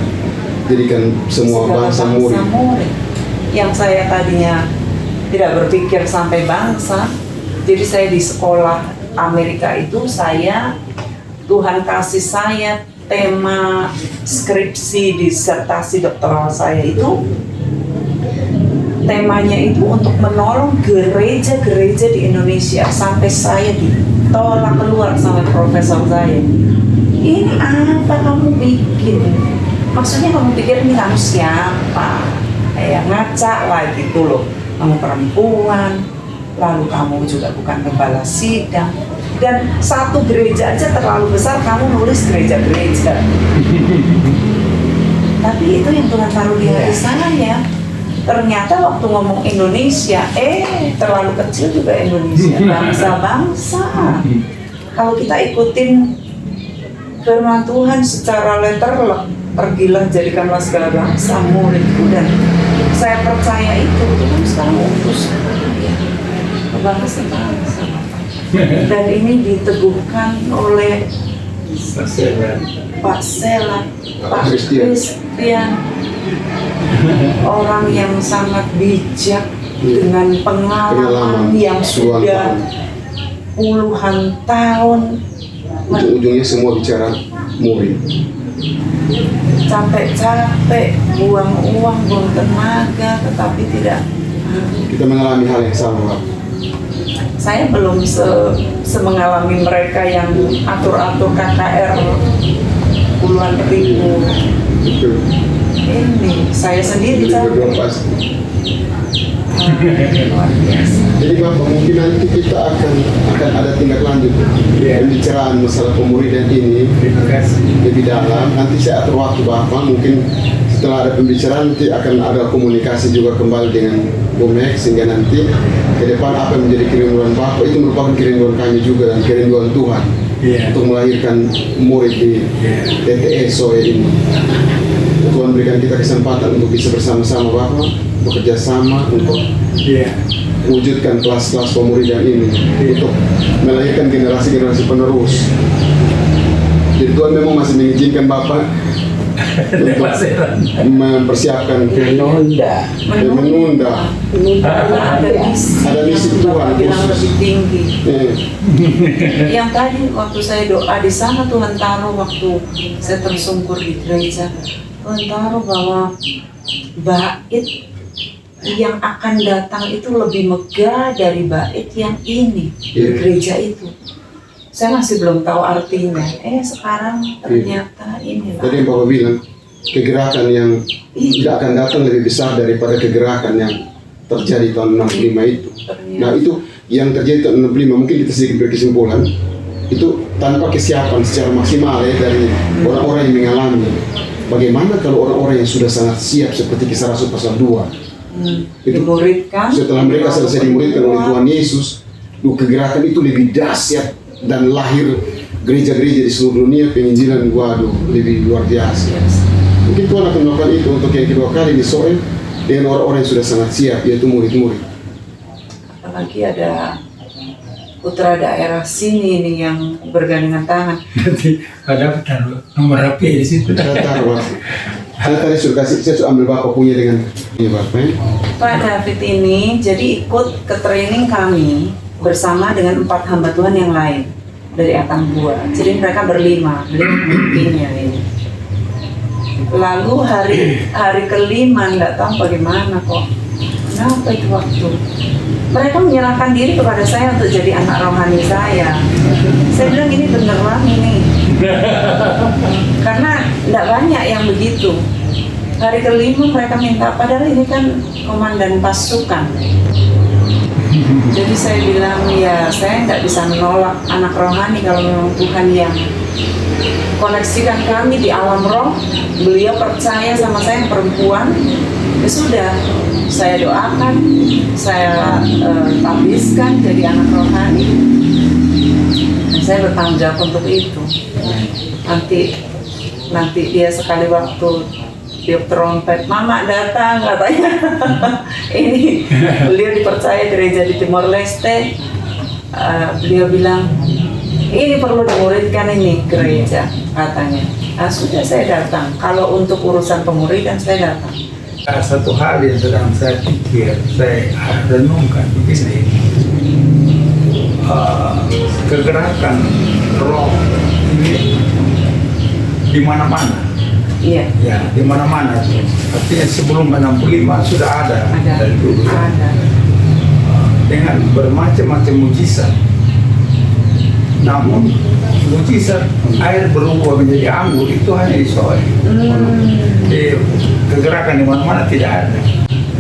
jadikan semua Segala bangsa murid. Yang saya tadinya tidak berpikir sampai bangsa, jadi saya di sekolah Amerika itu Tuhan kasih saya tema skripsi disertasi doktoral saya itu temanya itu untuk menolong gereja-gereja di Indonesia, sampai saya ditolak keluar sama profesor saya. Ini apa kamu bikin? Maksudnya kamu pikir ini kamu siapa? Kayak ngaca lah gitu loh. Kamu perempuan, lalu kamu juga bukan gembala sidang, dan satu gereja aja terlalu besar kamu nulis gereja-gereja. Tapi itu yang Tuhan taruh di hati saya. Ternyata waktu ngomong Indonesia, terlalu kecil juga Indonesia, bangsa-bangsa. Kalau kita ikutin firman Tuhan secara letterlock, pergilah jadikanlah segala bangsa muridku, dan saya percaya itu Tuhan sekarang utus bangsa-bangsa. Dan ini diteguhkan oleh Pak Selan, Pak Christian, orang yang sangat bijak dengan pengalaman yang sudah puluhan tahun. Ujung-ujungnya semua bicara murid. Capek-capek, buang uang, buang tenaga, tetapi tidak. Kita mengalami hal yang sama, Pak. Saya belum semengalami mereka yang atur-atur KKR puluhan ribu. Betul. Ini saya sendiri Betul capek. pasti. luar biasa. Jadi Bapak, mungkin nanti kita akan ada tindak lanjut pembicaraan masalah pemuridan ini Terima kasih. lebih dalam. Nanti saya atur waktu Bapak, mungkin setelah ada pembicaraan nanti akan ada komunikasi juga kembali dengan Bumek, sehingga nanti ke depan apa yang menjadi kerinduan Bapak itu merupakan kerinduan kami juga dan kerinduan Tuhan untuk melahirkan murid di TTE SOE ini. Tuhan berikan kita kesempatan untuk bisa bersama-sama Bapak, bekerja sama untuk wujudkan kelas-kelas pemuridan ini untuk melahirkan generasi-generasi penerus. Jadi Tuhan memang masih mengizinkan Bapak untuk mempersiapkan menunda menunda. Ada misi Tuhan bilang khusus. lebih tinggi. Eh, Yang tadi waktu saya doa di sana, Tuhan taruh waktu saya tersungkur di gereja, Tuhan taruh bahwa bait yang akan datang itu lebih megah dari bait yang ini di gereja itu. Saya masih belum tahu artinya. Sekarang ternyata inilah. Tadi yang Bapak bilang, kegerakan yang tidak akan datang lebih besar daripada kegerakan yang terjadi tahun 65 itu. Nah itu yang terjadi tahun 65, mungkin kita sedikit berkesimpulan, itu tanpa kesiapan secara maksimal ya dari orang-orang yang mengalami. Bagaimana kalau orang-orang yang sudah sangat siap seperti Kisah Rasul pasal 2 itu dimuridkan, setelah mereka selesai dimuridkan oleh Tuhan Yesus, kegerakan itu lebih dahsyat dan lahir gereja-gereja di seluruh dunia, penginjilan lebih luar biasa. Mungkin Tuhan akan melakukan itu untuk yang kedua kali di SOE dengan orang-orang yang sudah sangat siap, yaitu murid-murid. Apalagi ada putra daerah sini nih yang bergandengan tangan. Nanti ada taruh nomor HP di situ. Saya taruh Bapak. Saya tadi sudah kasih, saya sudah ambil Bapak punya dengan ini Bapak. Pak David ini jadi ikut ke training kami bersama dengan 4 hamba Tuhan yang lain dari Atang Bua. Jadi mereka berlima, beliau memimpinnya ini. Lalu hari kelima nggak tahu bagaimana kok. Kenapa itu waktu? Mereka menyerahkan diri kepada saya untuk jadi anak rohani saya. Saya bilang ini beneran ini. Karena nggak banyak yang begitu. Hari kelima mereka minta, padahal ini kan komandan pasukan. Jadi saya bilang ya saya nggak bisa menolak anak rohani kalau memang Tuhan yang koneksikan kami di alam roh. Beliau percaya sama saya yang perempuan. Ya sudah, saya doakan, saya tabiskan jadi anak rohani. Dan saya bertanggung jawab untuk itu. Nanti dia sekali waktu tiup trompet, Mama datang katanya. Ini beliau dipercaya gereja di Timor Leste. Beliau bilang ini perlu dimuridkan ini gereja katanya. Sudah saya datang. Kalau untuk urusan pemuridan saya datang. Satu hal yang sedang saya pikir, saya renungkan begini, kegerakan roh ini di mana-mana. Iya. Ya, di mana-mana. Artinya sebelum 65 sudah ada dari dulu. Ada. Dengan bermacam-macam mujizat. Namun mujizat air berubah menjadi anggur itu hanya di SOE. Jadi kegerakan di mana-mana tidak ada.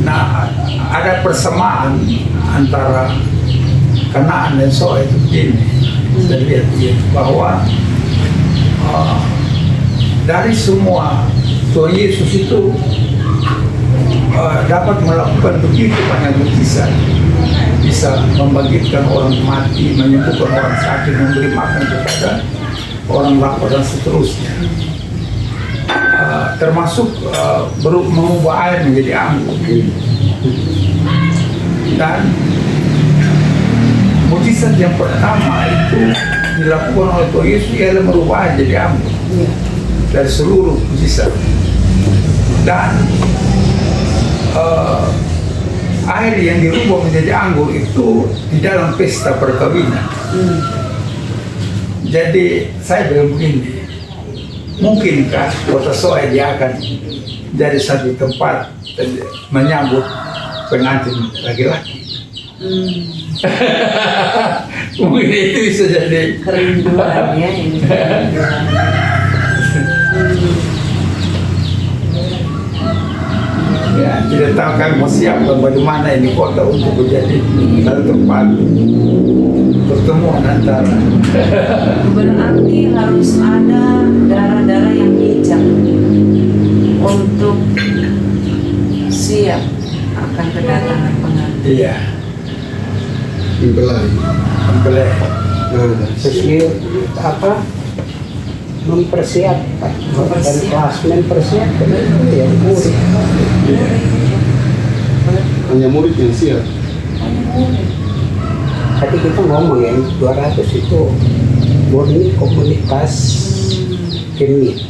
Nah, ada persamaan antara Kanaan dan SOE itu begini. Saya lihat bahwa dari semua Tuhan Yesus itu dapat melakukan begitu banyak mujizat, bisa membangkitkan orang mati, menyembuhkan orang sakit, memberi makan kepada orang lapar dan seterusnya. Termasuk mengubah air menjadi anggur. Dan mujizat yang pertama itu dilakukan oleh Tuhan Yesus ialah merubah air jadi anggur. Dari seluruh mujizat. Dan air yang dirubah menjadi anggur itu di dalam pesta perkawinan. Jadi saya bilang begini, mungkinkah kota SOE dia akan jadi satu tempat menyambut pengantin laki-laki? Mungkin itu bisa jadi Kerinduan ya ini. Ya, tidak tahu kami mau siapkan bagaimana ini kota untuk menjadi satu tempat pertemuan antara. Berarti harus ada daerah-daerah yang bijak untuk siap akan kedatangan pengantin. Iya, Mempelai. boleh. Terus apa mempersiapkan dan kelas mempersiapkan itu ya murid. Hanya murid yang siap. Tadi kita ngomong ya 200 itu murni komunitas kini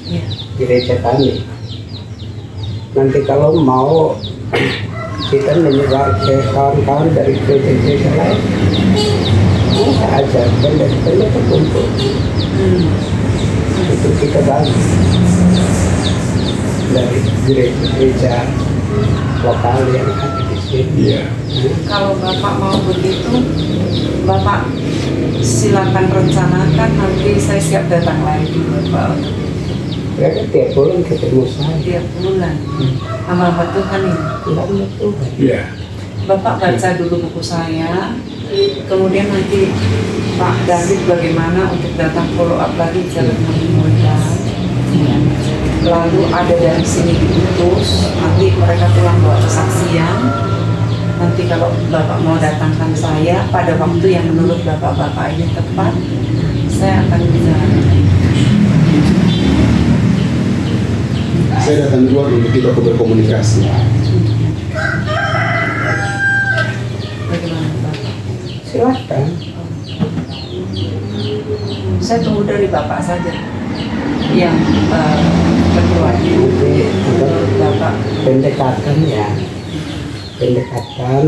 Ya. gereja kami. Nanti kalau mau kita menyebar ke kawan-kawan dari gereja-gereja lain, kita ajar pendeta terkumpul. Itu kita bagi dari gereja lokal yang ada di sini. Iya. Kalau Bapak mau begitu, Bapak silakan rencanakan, nanti saya siap datang lagi Bapak Mereka tiap bulan ketemu saya. tiap bulan. Hamba Tuhan ini. Tuhan Tuhan. Iya. Bapak baca dulu buku saya, kemudian nanti Pak David bagaimana untuk datang follow up lagi jalan mudah. Lalu ada dari sini diutus, nanti mereka pulang bawa kesaksian. Nanti kalau Bapak mau datangkan saya pada waktu yang menurut Bapak-Bapak ini tepat, saya akan bisa. Saya datang di luar untuk kita berkomunikasi. Bagaimana Bapak? Silakan. Saya tunggu dari Bapak saja yang kedua Nanti ada Bapak. pendekatan ya. Pendekatan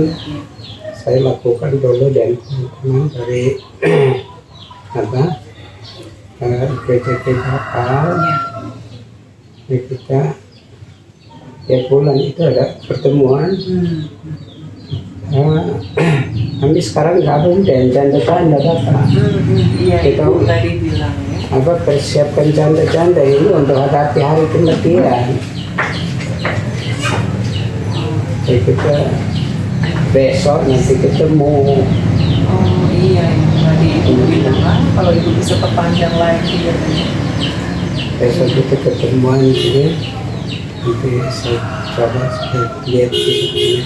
saya lakukan dulu dan teman-teman dari apa gereja-gereja lokal. Jadi kita tiap bulan itu ada pertemuan. Kami sekarang gabung dan janda-janda datang. Iya, Kita- Ibu tadi bilang ya. Apa persiapkan janda-janda ini untuk hadapi hari kematian. Jadi kita besok nanti ketemu. Oh iya, yang tadi Ibu bilang kan kalau Ibu bisa perpanjang lagi ya. Besok kita ketemuan ini. Nanti saya coba saya lihat di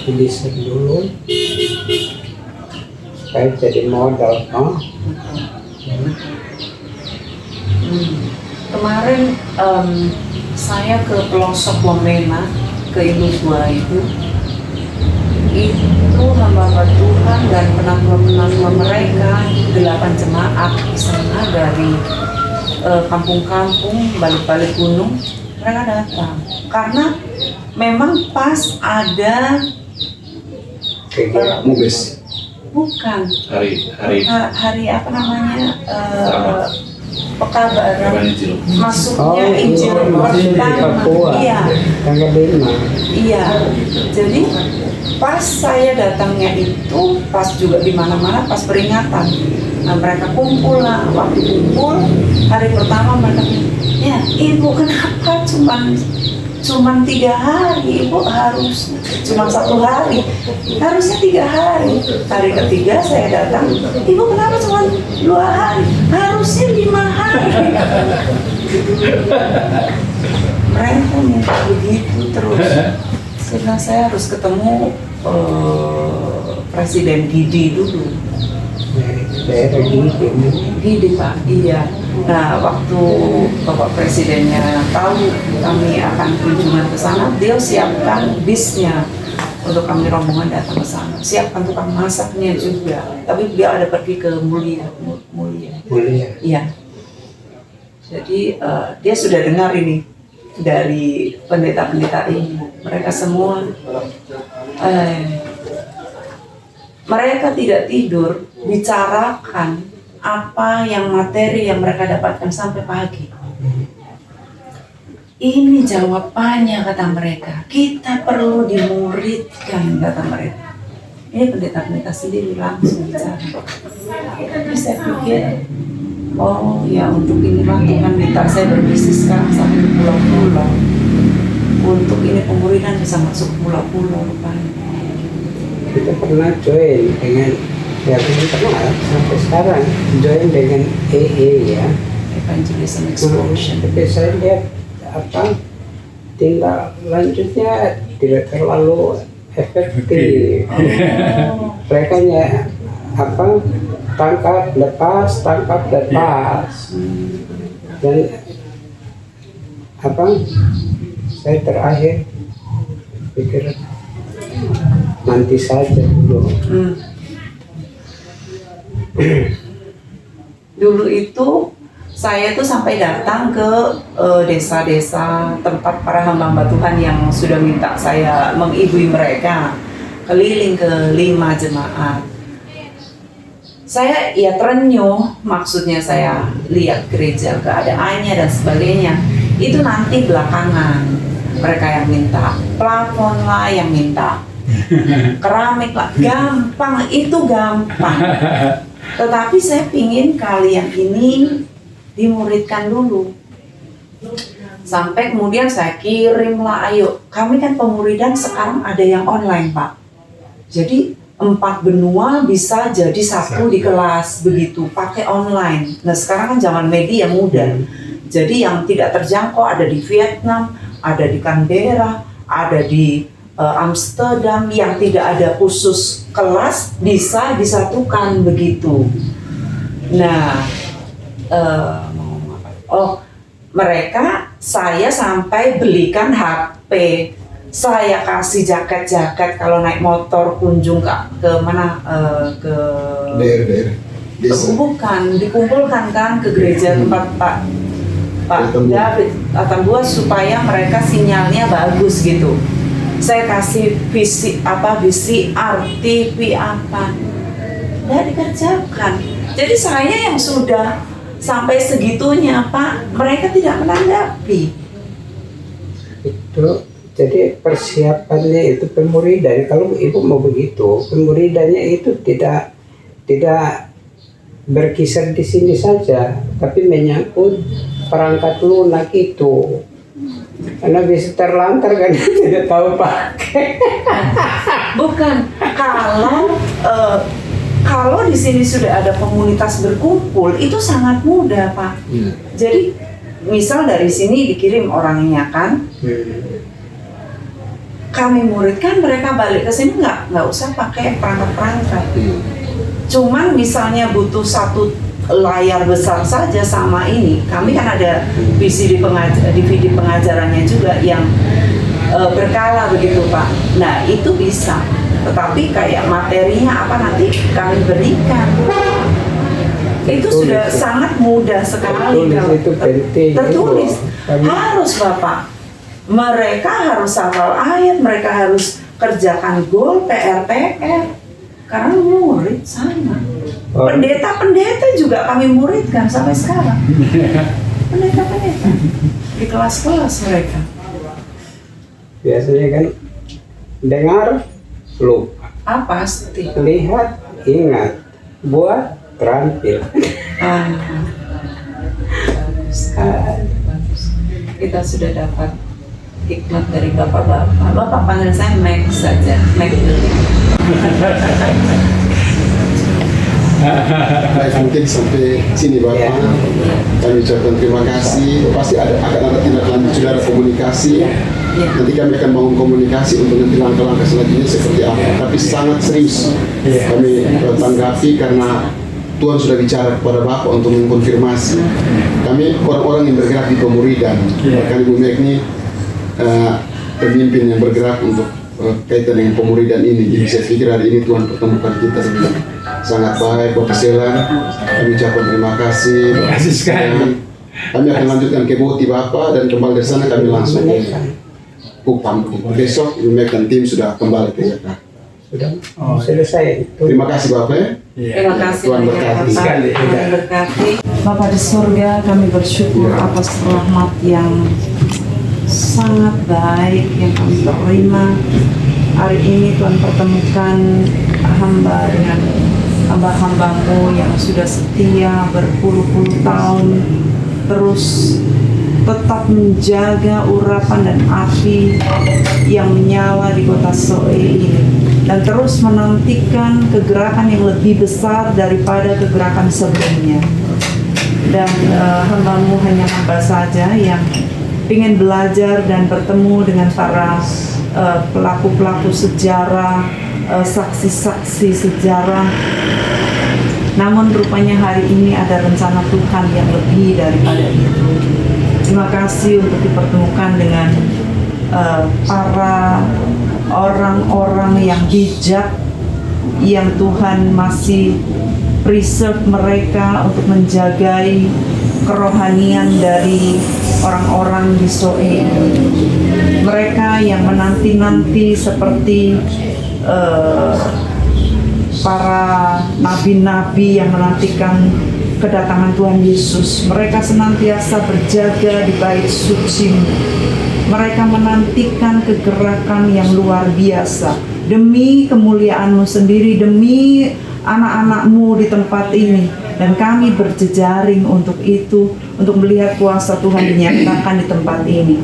tulisan dulu supaya jadi modal. Kemarin saya ke pelosok Wamena, ke Indusua itu hamba Tuhan dan penatua-penatua mereka 8 jemaat di sana dari kampung-kampung, balik-balik gunung, mereka datang karena memang pas ada Mubes. bukan hari apa namanya Sama. pekabaran Kapan Injil? masuknya Oh, Injil iya, masih di pertama. Papua. Iya, Tanggal 5. iya. Jadi pas saya datangnya itu pas juga di mana-mana pas peringatan. Nah, mereka kumpul lah, waktu kumpul hari pertama mereka bilang, ya Ibu kenapa cuman 3 hari, Ibu harus cuma 1 hari, harusnya 3 hari. Hari ketiga saya datang, Ibu kenapa cuma 2 hari, harusnya 5 hari. Mereka minta begitu terus. Karena saya harus ketemu Presiden Gidi dulu. Daerah Gidi Pak, iya. Nah waktu Bapak Presidennya tahu kami akan kunjungan ke sana, dia siapkan bisnya untuk kami rombongan datang ke sana. Siapkan tukang masaknya juga. Tapi dia ada pergi ke Mulia. Iya. Jadi dia sudah dengar ini dari pendeta-pendeta ini. Mereka semua mereka tidak tidur bicarakan apa yang materi yang mereka dapatkan sampai pagi. Ini jawabannya kata mereka. Kita perlu dimuridkan kata mereka. Ini pendeta-pendeta sendiri langsung bicara. Jadi saya pikir, oh ya untuk inilah Tuhan minta saya berbisnis sekarang sampai ke pulau-pulau untuk ini pemuridan bisa masuk pulau-pulau rupanya. Kita pernah join dengan ya belum pernah sampai sekarang join dengan EE ya. Evangelism Explosion. Tapi saya lihat apa tindak lanjutnya tidak terlalu efektif. Mereka apa tangkap lepas dan apa saya terakhir pikir nanti saja dulu. Dulu itu saya tuh sampai datang ke desa-desa tempat para hamba-hamba Tuhan yang sudah minta saya mengibui mereka, keliling ke 5 jemaat. Saya ya terenyuh, maksudnya saya lihat gereja, keadaannya dan sebagainya. Itu nanti belakangan mereka yang minta plafon lah, yang minta keramik lah, gampang, itu gampang. Tetapi saya pingin kalian ini dimuridkan dulu. Sampai kemudian saya kirim lah, ayo. Kami kan pemuridan sekarang ada yang online, Pak. Jadi 4 benua bisa jadi 1 di kelas begitu, pakai online. Nah sekarang kan zaman media mudah. Jadi yang tidak terjangkau ada di Vietnam, ada di Canberra, ada di Amsterdam, yang tidak ada khusus kelas bisa disatukan begitu. Nah, mereka saya sampai belikan HP, saya kasih jaket-jaket kalau naik motor kunjung ke mana ke daerah bukan dikumpulkan kan ke gereja tempat Pak David Atambua supaya mereka sinyalnya bagus gitu. Saya kasih VCR, TV apa, nggak dikerjakan. Jadi saya yang sudah sampai segitunya Pak, mereka tidak menanggapi. Itu jadi persiapannya itu pemuridan. Kalau ibu mau begitu, pemuridannya itu tidak berkisar di sini saja, tapi menyangkut perangkat lunak itu. Karena bisa terlantar kan tidak tahu pakai. Bukan, kalau di sini sudah ada komunitas berkumpul itu sangat mudah Pak. Jadi misal dari sini dikirim orangnya kan, kami muridkan, mereka balik ke sini nggak usah pakai perangkat-perangkat. Cuman misalnya butuh 1 layar besar saja sama ini, kami kan ada DVD pengajarannya juga yang berkala begitu Pak. Nah itu bisa, tetapi kayak materinya apa nanti kami berikan. Itu sudah sangat mudah sekali. Tertulis itu penting. Tertulis harus Bapak. Mereka harus hafal ayat, mereka harus kerjakan goal, PR. Karena murid sama. Pendeta juga kami muridkan sampai sekarang. Pendeta di kelas-kelas mereka. Biasanya kan dengar lupa, Pasti. lihat ingat, buat terampil. Bagus. Kita sudah dapat hikmat dari bapak-bapak. Bapak panggil saya Mac saja, Mac dulu. Baik, mungkin sampai sini Bapak. Kami ucapkan terima kasih. Pasti akan ada tindak lanjut saudara komunikasi. Nanti kami akan bangun komunikasi untuk nanti langkah-langkah selanjutnya seperti apa. Tapi sangat serius kami tanggapi karena Tuhan sudah bicara kepada Bapak untuk mengkonfirmasi. Kami orang-orang yang bergerak di pemuridan. Bahkan Ibu Meg ini pemimpin yang bergerak untuk kaitan dengan pemuridan ini. Jadi saya pikir hari ini Tuhan pertemukan kita dengan sangat baik. Bapak Selan, kami ucapkan terima kasih. Terima kasih sekali. Kami akan lanjutkan ke Boti Bapak dan kembali dari sana kami langsung ke Kupang. Besok Ibu Meg dan tim sudah kembali ke Jakarta. Sudah selesai itu. Terima kasih Bapak. Terima kasih Tuhan banyak, berkati. Bapak. Tuhan berkati. Bapak di surga, kami bersyukur atas rahmat yang sangat baik yang kami terima. Hari ini Tuhan pertemukan hamba dengan hamba-hambamu yang sudah setia berpuluh-puluh tahun terus tetap menjaga urapan dan api yang menyala di kota Soe ini, dan terus menantikan kegerakan yang lebih besar daripada kegerakan sebelumnya. Dan hamba-Mu hanya hamba saja yang ingin belajar dan bertemu dengan para pelaku-pelaku sejarah, saksi-saksi sejarah. Namun rupanya hari ini ada rencana Tuhan yang lebih daripada itu. Terima kasih untuk dipertemukan dengan para orang-orang yang bijak, yang Tuhan masih preserve mereka untuk menjagai kerohanian dari orang-orang di Soe. Mereka yang menanti-nanti seperti para nabi-nabi yang menantikan kedatangan Tuhan Yesus. Mereka senantiasa berjaga di bait suci. Mereka menantikan kegerakan yang luar biasa demi kemuliaan-Mu sendiri, demi anak-anak-Mu di tempat ini. Dan kami berjejaring untuk itu, untuk melihat kuasa Tuhan dinyatakan di tempat ini.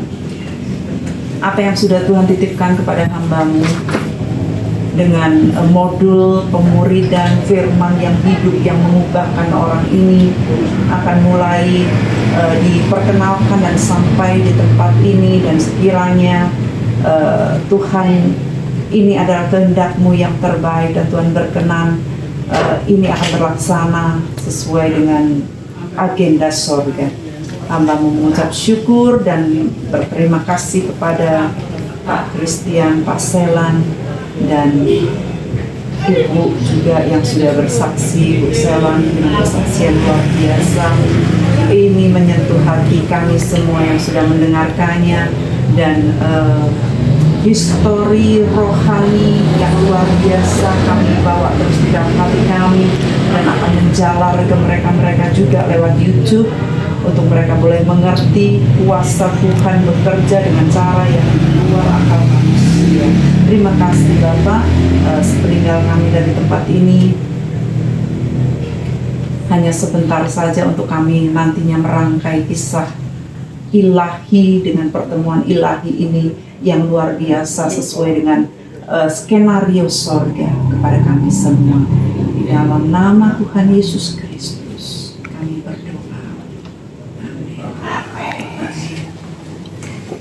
Apa yang sudah Tuhan titipkan kepada hamba-Mu dengan modul pemuridan firman yang hidup yang mengubahkan orang ini akan mulai diperkenalkan dan sampai di tempat ini, dan sekiranya Tuhan, ini adalah kehendak-Mu yang terbaik, dan Tuhan berkenan ini akan terlaksana sesuai dengan agenda sorga. Hamba-Mu mengucap syukur dan berterima kasih kepada Pak Christian, Pak Selan, dan Ibu juga yang sudah bersaksi, Bu Selan, dengan kesaksian luar biasa. Ini menyentuh hati kami semua yang sudah mendengarkannya, dan histori rohani yang luar biasa kami bawa terus di dalam hati kami, dan akan menjalar ke mereka-mereka juga lewat YouTube, untuk mereka boleh mengerti kuasa Tuhan bekerja dengan cara yang di luar akal manusia. Terima kasih Bapak, sepeninggal kami dari tempat ini hanya sebentar saja untuk kami nantinya merangkai kisah ilahi dengan pertemuan ilahi ini yang luar biasa sesuai dengan skenario sorga kepada kami semua. Di dalam nama Tuhan Yesus Kristus kami berdoa.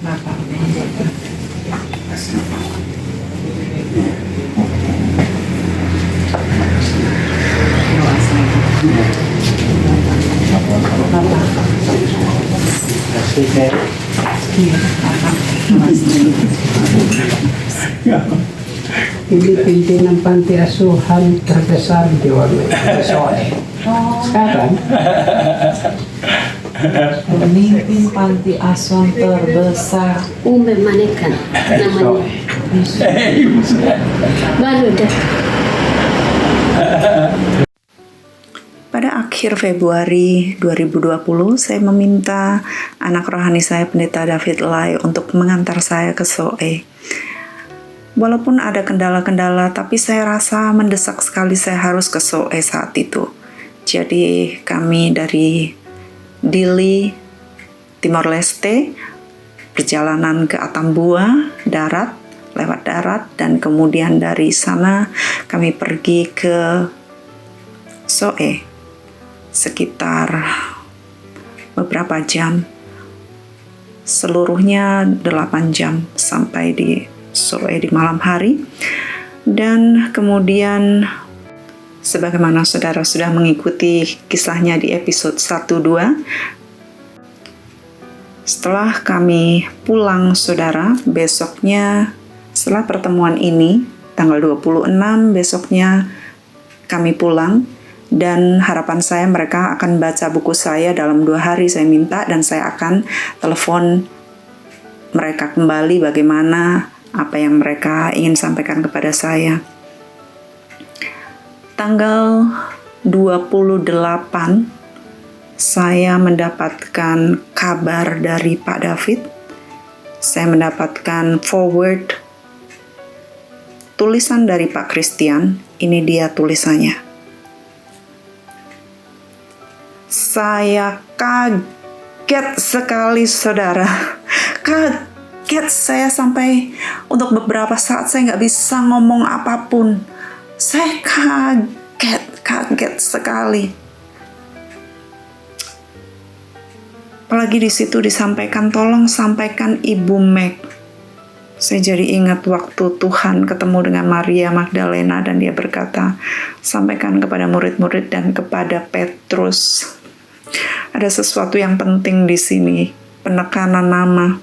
Amin. Bapak. Ini pimpinan panti asuhan terbesar di Soe. Sekarang Pemimpin panti asuhan terbesar Umbe Manekan namanya. Baru dah. Pada akhir Februari 2020, saya meminta anak rohani saya, Pendeta David Lai, untuk mengantar saya ke Soe. Walaupun ada kendala-kendala, tapi saya rasa mendesak sekali saya harus ke Soe saat itu. Jadi kami dari Dili, Timor Leste, perjalanan ke Atambua, lewat darat, dan kemudian dari sana kami pergi ke Soe. Sekitar beberapa jam, seluruhnya 8 jam sampai di Soe di malam hari. Dan kemudian sebagaimana saudara sudah mengikuti kisahnya di episode 1-2, setelah kami pulang saudara, besoknya setelah pertemuan ini tanggal 26, besoknya kami pulang. Dan harapan saya mereka akan baca buku saya dalam 2 hari, saya minta, dan saya akan telepon mereka kembali bagaimana apa yang mereka ingin sampaikan kepada saya. Tanggal 28 saya mendapatkan kabar dari Pak David. Saya mendapatkan forward tulisan dari Pak Christian. Ini dia tulisannya. Saya kaget kaget sekali saudara. Kaget saya sampai untuk beberapa saat saya nggak bisa ngomong apapun. Saya kaget sekali. Apalagi di situ disampaikan, tolong sampaikan Ibu Meg. Saya jadi ingat waktu Tuhan ketemu dengan Maria Magdalena dan dia berkata, sampaikan kepada murid-murid dan kepada Petrus. Ada sesuatu yang penting di sini, penekanan nama.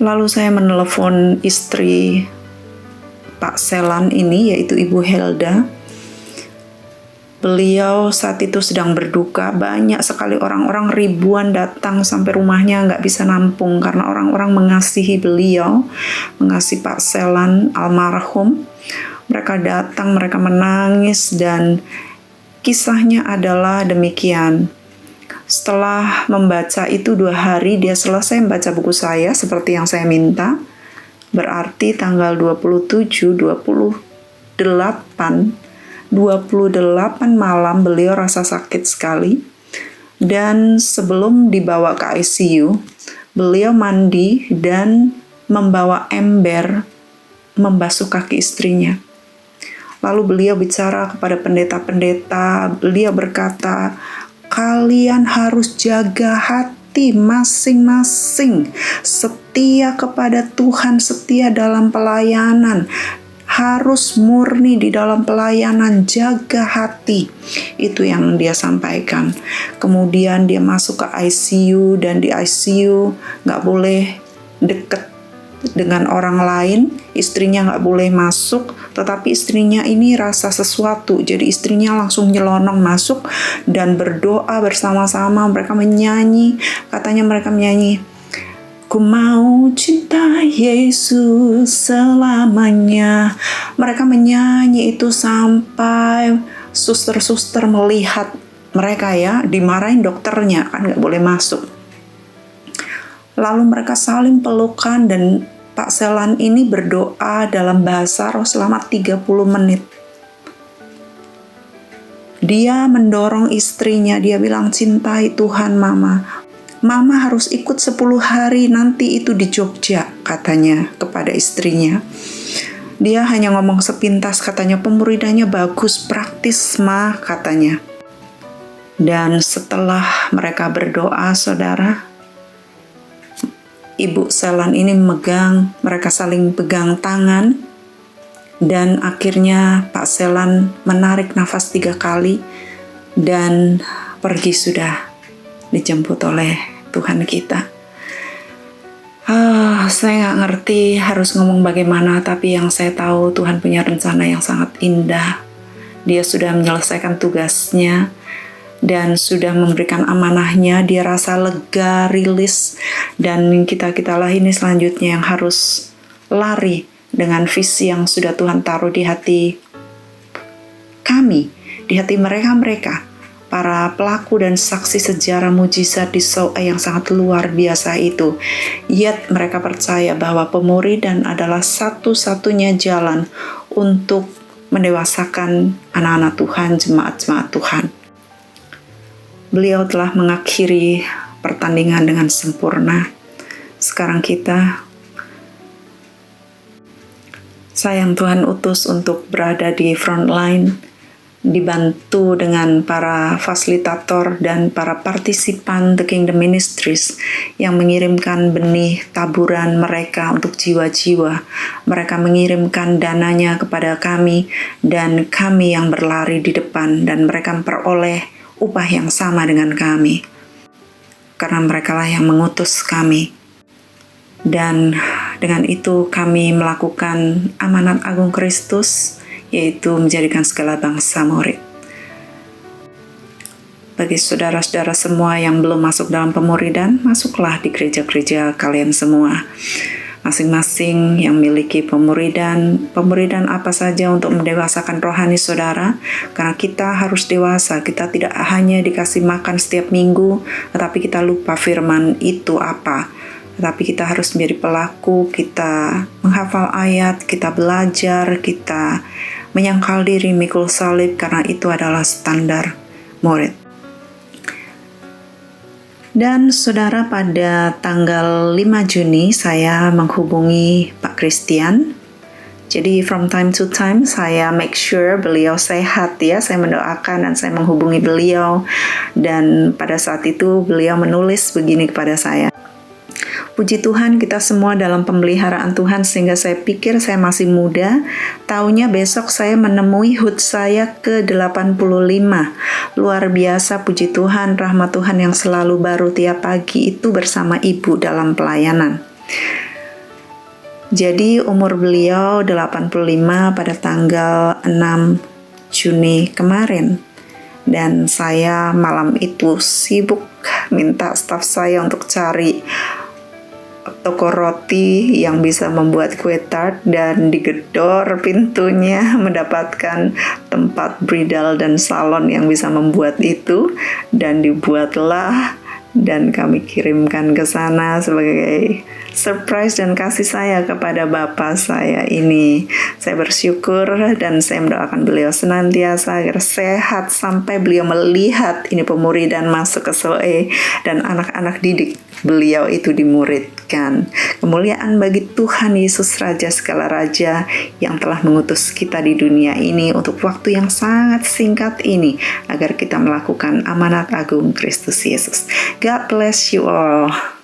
Lalu saya menelepon istri Pak Selan ini, yaitu Ibu Helda. Beliau saat itu sedang berduka, banyak sekali orang-orang, ribuan datang sampai rumahnya nggak bisa nampung karena orang-orang mengasihi beliau, mengasihi Pak Selan almarhum. Mereka datang, mereka menangis dan kisahnya adalah demikian. Setelah membaca itu 2 hari, dia selesai membaca buku saya seperti yang saya minta. Berarti tanggal 27, 28 malam beliau rasa sakit sekali. Dan sebelum dibawa ke ICU, beliau mandi dan membawa ember membasuh kaki istrinya. Lalu beliau bicara kepada pendeta-pendeta, beliau berkata, kalian harus jaga hati masing-masing, setia kepada Tuhan, setia dalam pelayanan, harus murni di dalam pelayanan, jaga hati. Itu yang dia sampaikan. Kemudian dia masuk ke ICU dan di ICU nggak boleh deket dengan orang lain, istrinya nggak boleh masuk, tetapi istrinya ini rasa sesuatu, jadi istrinya langsung nyelonong masuk dan berdoa bersama-sama. Mereka menyanyi, katanya mereka menyanyi, ku mau cinta Yesus selamanya. Mereka menyanyi itu sampai suster-suster melihat mereka ya, dimarahin dokternya, kan nggak boleh masuk. Lalu mereka saling pelukan dan Pak Selan ini berdoa dalam bahasa roh selama 30 menit. Dia mendorong istrinya, dia bilang, cintai Tuhan Mama. Mama harus ikut 10 hari nanti itu di Jogja, katanya kepada istrinya. Dia hanya ngomong sepintas, katanya pemuridannya bagus, praktis Ma, katanya. Dan setelah mereka berdoa, saudara, Ibu Selan ini mereka saling pegang tangan, dan akhirnya Pak Selan menarik nafas 3 kali dan pergi sudah dijemput oleh Tuhan kita. Saya nggak ngerti harus ngomong bagaimana, tapi yang saya tahu Tuhan punya rencana yang sangat indah. Dia sudah menyelesaikan tugasnya dan sudah memberikan amanahnya. Dia rasa lega, rilis, dan kita-kitalah ini selanjutnya yang harus lari dengan visi yang sudah Tuhan taruh di hati kami, di hati mereka-mereka, para pelaku dan saksi sejarah mujizat di Soe yang sangat luar biasa itu. Yet mereka percaya bahwa pemuridan adalah satu-satunya jalan untuk mendewasakan anak-anak Tuhan, jemaat-jemaat Tuhan. Beliau telah mengakhiri pertandingan dengan sempurna. Sekarang saya yang Tuhan utus untuk berada di front line, dibantu dengan para fasilitator dan para partisipan The Kingdom Ministries yang mengirimkan benih taburan mereka untuk jiwa-jiwa. Mereka mengirimkan dananya kepada kami dan kami yang berlari di depan, dan mereka memperoleh upah yang sama dengan kami karena merekalah yang mengutus kami. Dan dengan itu kami melakukan amanat agung Kristus, yaitu menjadikan segala bangsa murid. Bagi saudara-saudara semua yang belum masuk dalam pemuridan, masuklah di gereja-gereja kalian semua. Masing-masing yang memiliki pemuridan apa saja untuk mendewasakan rohani saudara, karena kita harus dewasa. Kita tidak hanya dikasih makan setiap minggu, tetapi kita lupa firman itu apa. Tetapi kita harus menjadi pelaku, kita menghafal ayat, kita belajar, kita menyangkal diri, mikul salib, karena itu adalah standar murid. Dan saudara, pada tanggal 5 Juni saya menghubungi Pak Christian. Jadi from time to time saya make sure beliau sehat ya, saya mendoakan dan saya menghubungi beliau. Dan pada saat itu beliau menulis begini kepada saya. Puji Tuhan, kita semua dalam pemeliharaan Tuhan sehingga saya pikir saya masih muda. Taunya besok saya menemui HUT saya ke-85. Luar biasa, puji Tuhan, rahmat Tuhan yang selalu baru tiap pagi itu bersama ibu dalam pelayanan. Jadi umur beliau 85 pada tanggal 6 Juni kemarin. Dan saya malam itu sibuk minta staf saya untuk cari toko roti yang bisa membuat kue tart dan digedor pintunya mendapatkan tempat bridal dan salon yang bisa membuat itu, dan dibuatlah dan kami kirimkan ke sana sebagai surprise dan kasih saya kepada bapak saya ini. Saya bersyukur dan saya mendoakan beliau senantiasa agar sehat sampai beliau melihat ini pemuridan masuk ke SOE dan anak-anak didik beliau itu dimuridkan. Kemuliaan bagi Tuhan Yesus Raja segala Raja yang telah mengutus kita di dunia ini untuk waktu yang sangat singkat ini agar kita melakukan amanat agung Kristus Yesus. God bless you all.